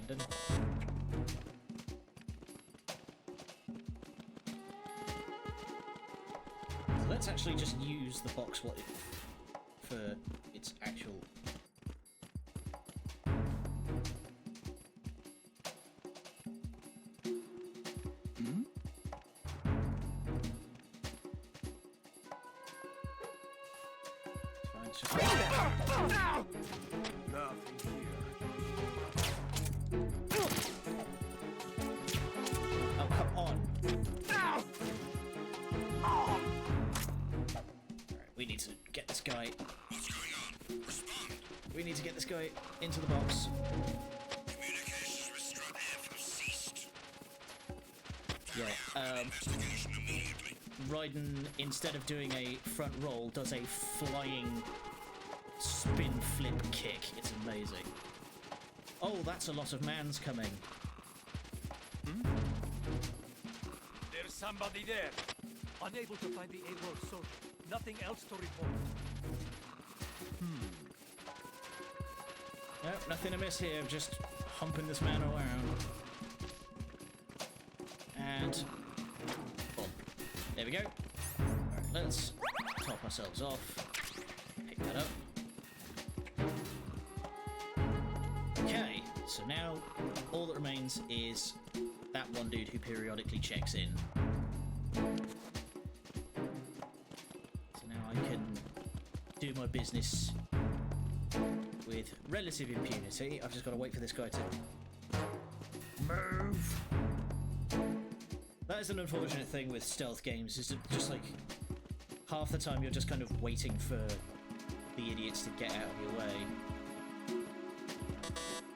dun, dun. So let's actually just use the box for its actual. We need to get this guy into the box. Communications with Strut F have ceased. Yeah, Raiden, instead of doing a front roll, does a flying spin flip kick. It's amazing. Oh, that's a lot of mans coming. There's somebody there. Unable to find the A-World soldier. Nothing else to report. No, nothing amiss here. Just humping this man around. And oh, there we go. Right, let's top ourselves off. Pick that up. Okay, so now all that remains is that one dude who periodically checks in. So now I can do my business with relative impunity. I've just got to wait for this guy to move. That is an unfortunate thing with stealth games, is just like half the time you're just kind of waiting for the idiots to get out of your way.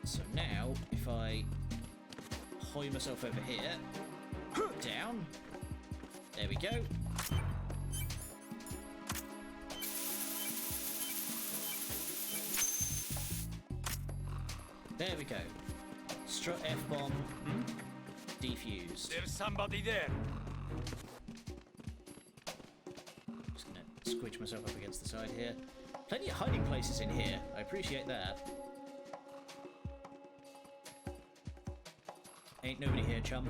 So now, if I hoy myself over here, down, there we go. There we go. Strut F-bomb defused. There's somebody there. Just gonna squidge myself up against the side here. Plenty of hiding places in here. I appreciate that. Ain't nobody here, chum.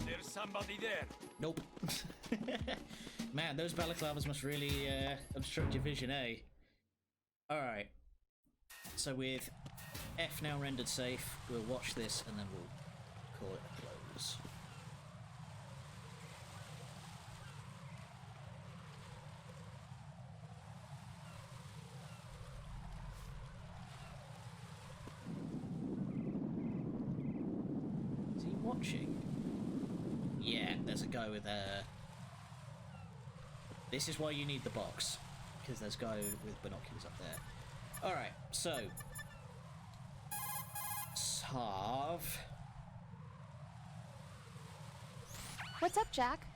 There's somebody there. Nope. Man, those balaclavas must really obstruct your vision, eh? Alright. So with F now rendered safe, we'll watch this and then we'll call it a close. Is he watching? Yeah, there's a guy with a... This is why you need the box, because there's a guy with binoculars up there. Alright, so... Sarv. What's up, Jack?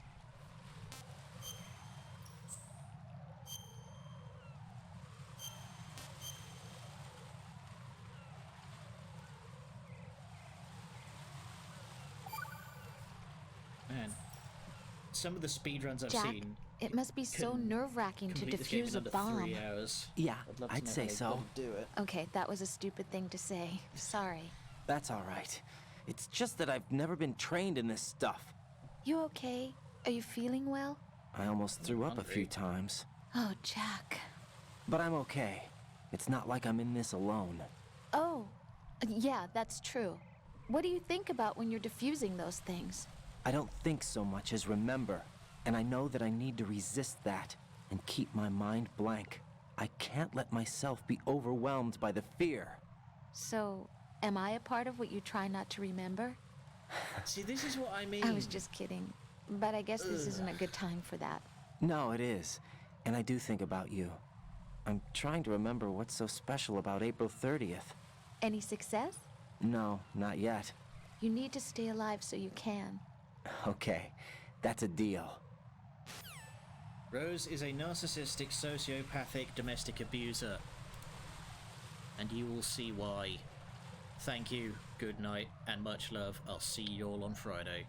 Man, some of the speedruns I've Jack, seen... it must be so nerve-wracking to defuse a bomb. 3 hours. Yeah, I'd I'd say so. Do it. Okay, that was a stupid thing to say. Sorry. That's all right. It's just that I've never been trained in this stuff. You okay? Are you feeling well? I almost threw up a few times. Oh, Jack. But I'm okay. It's not like I'm in this alone. Oh, yeah, that's true. What do you think about when you're defusing those things? I don't think so much as remember. And I know that I need to resist that and keep my mind blank. I can't let myself be overwhelmed by the fear. So, am I a part of what you try not to remember? See, this is what I mean. I was just kidding. But I guess this isn't a good time for that. No, it is. And I do think about you. I'm trying to remember what's so special about April 30th. Any success? No, not yet. You need to stay alive so you can. Okay, that's a deal. Rose is a narcissistic, sociopathic, domestic abuser. And you will see why. Thank you, good night, and much love. I'll see you all on Friday.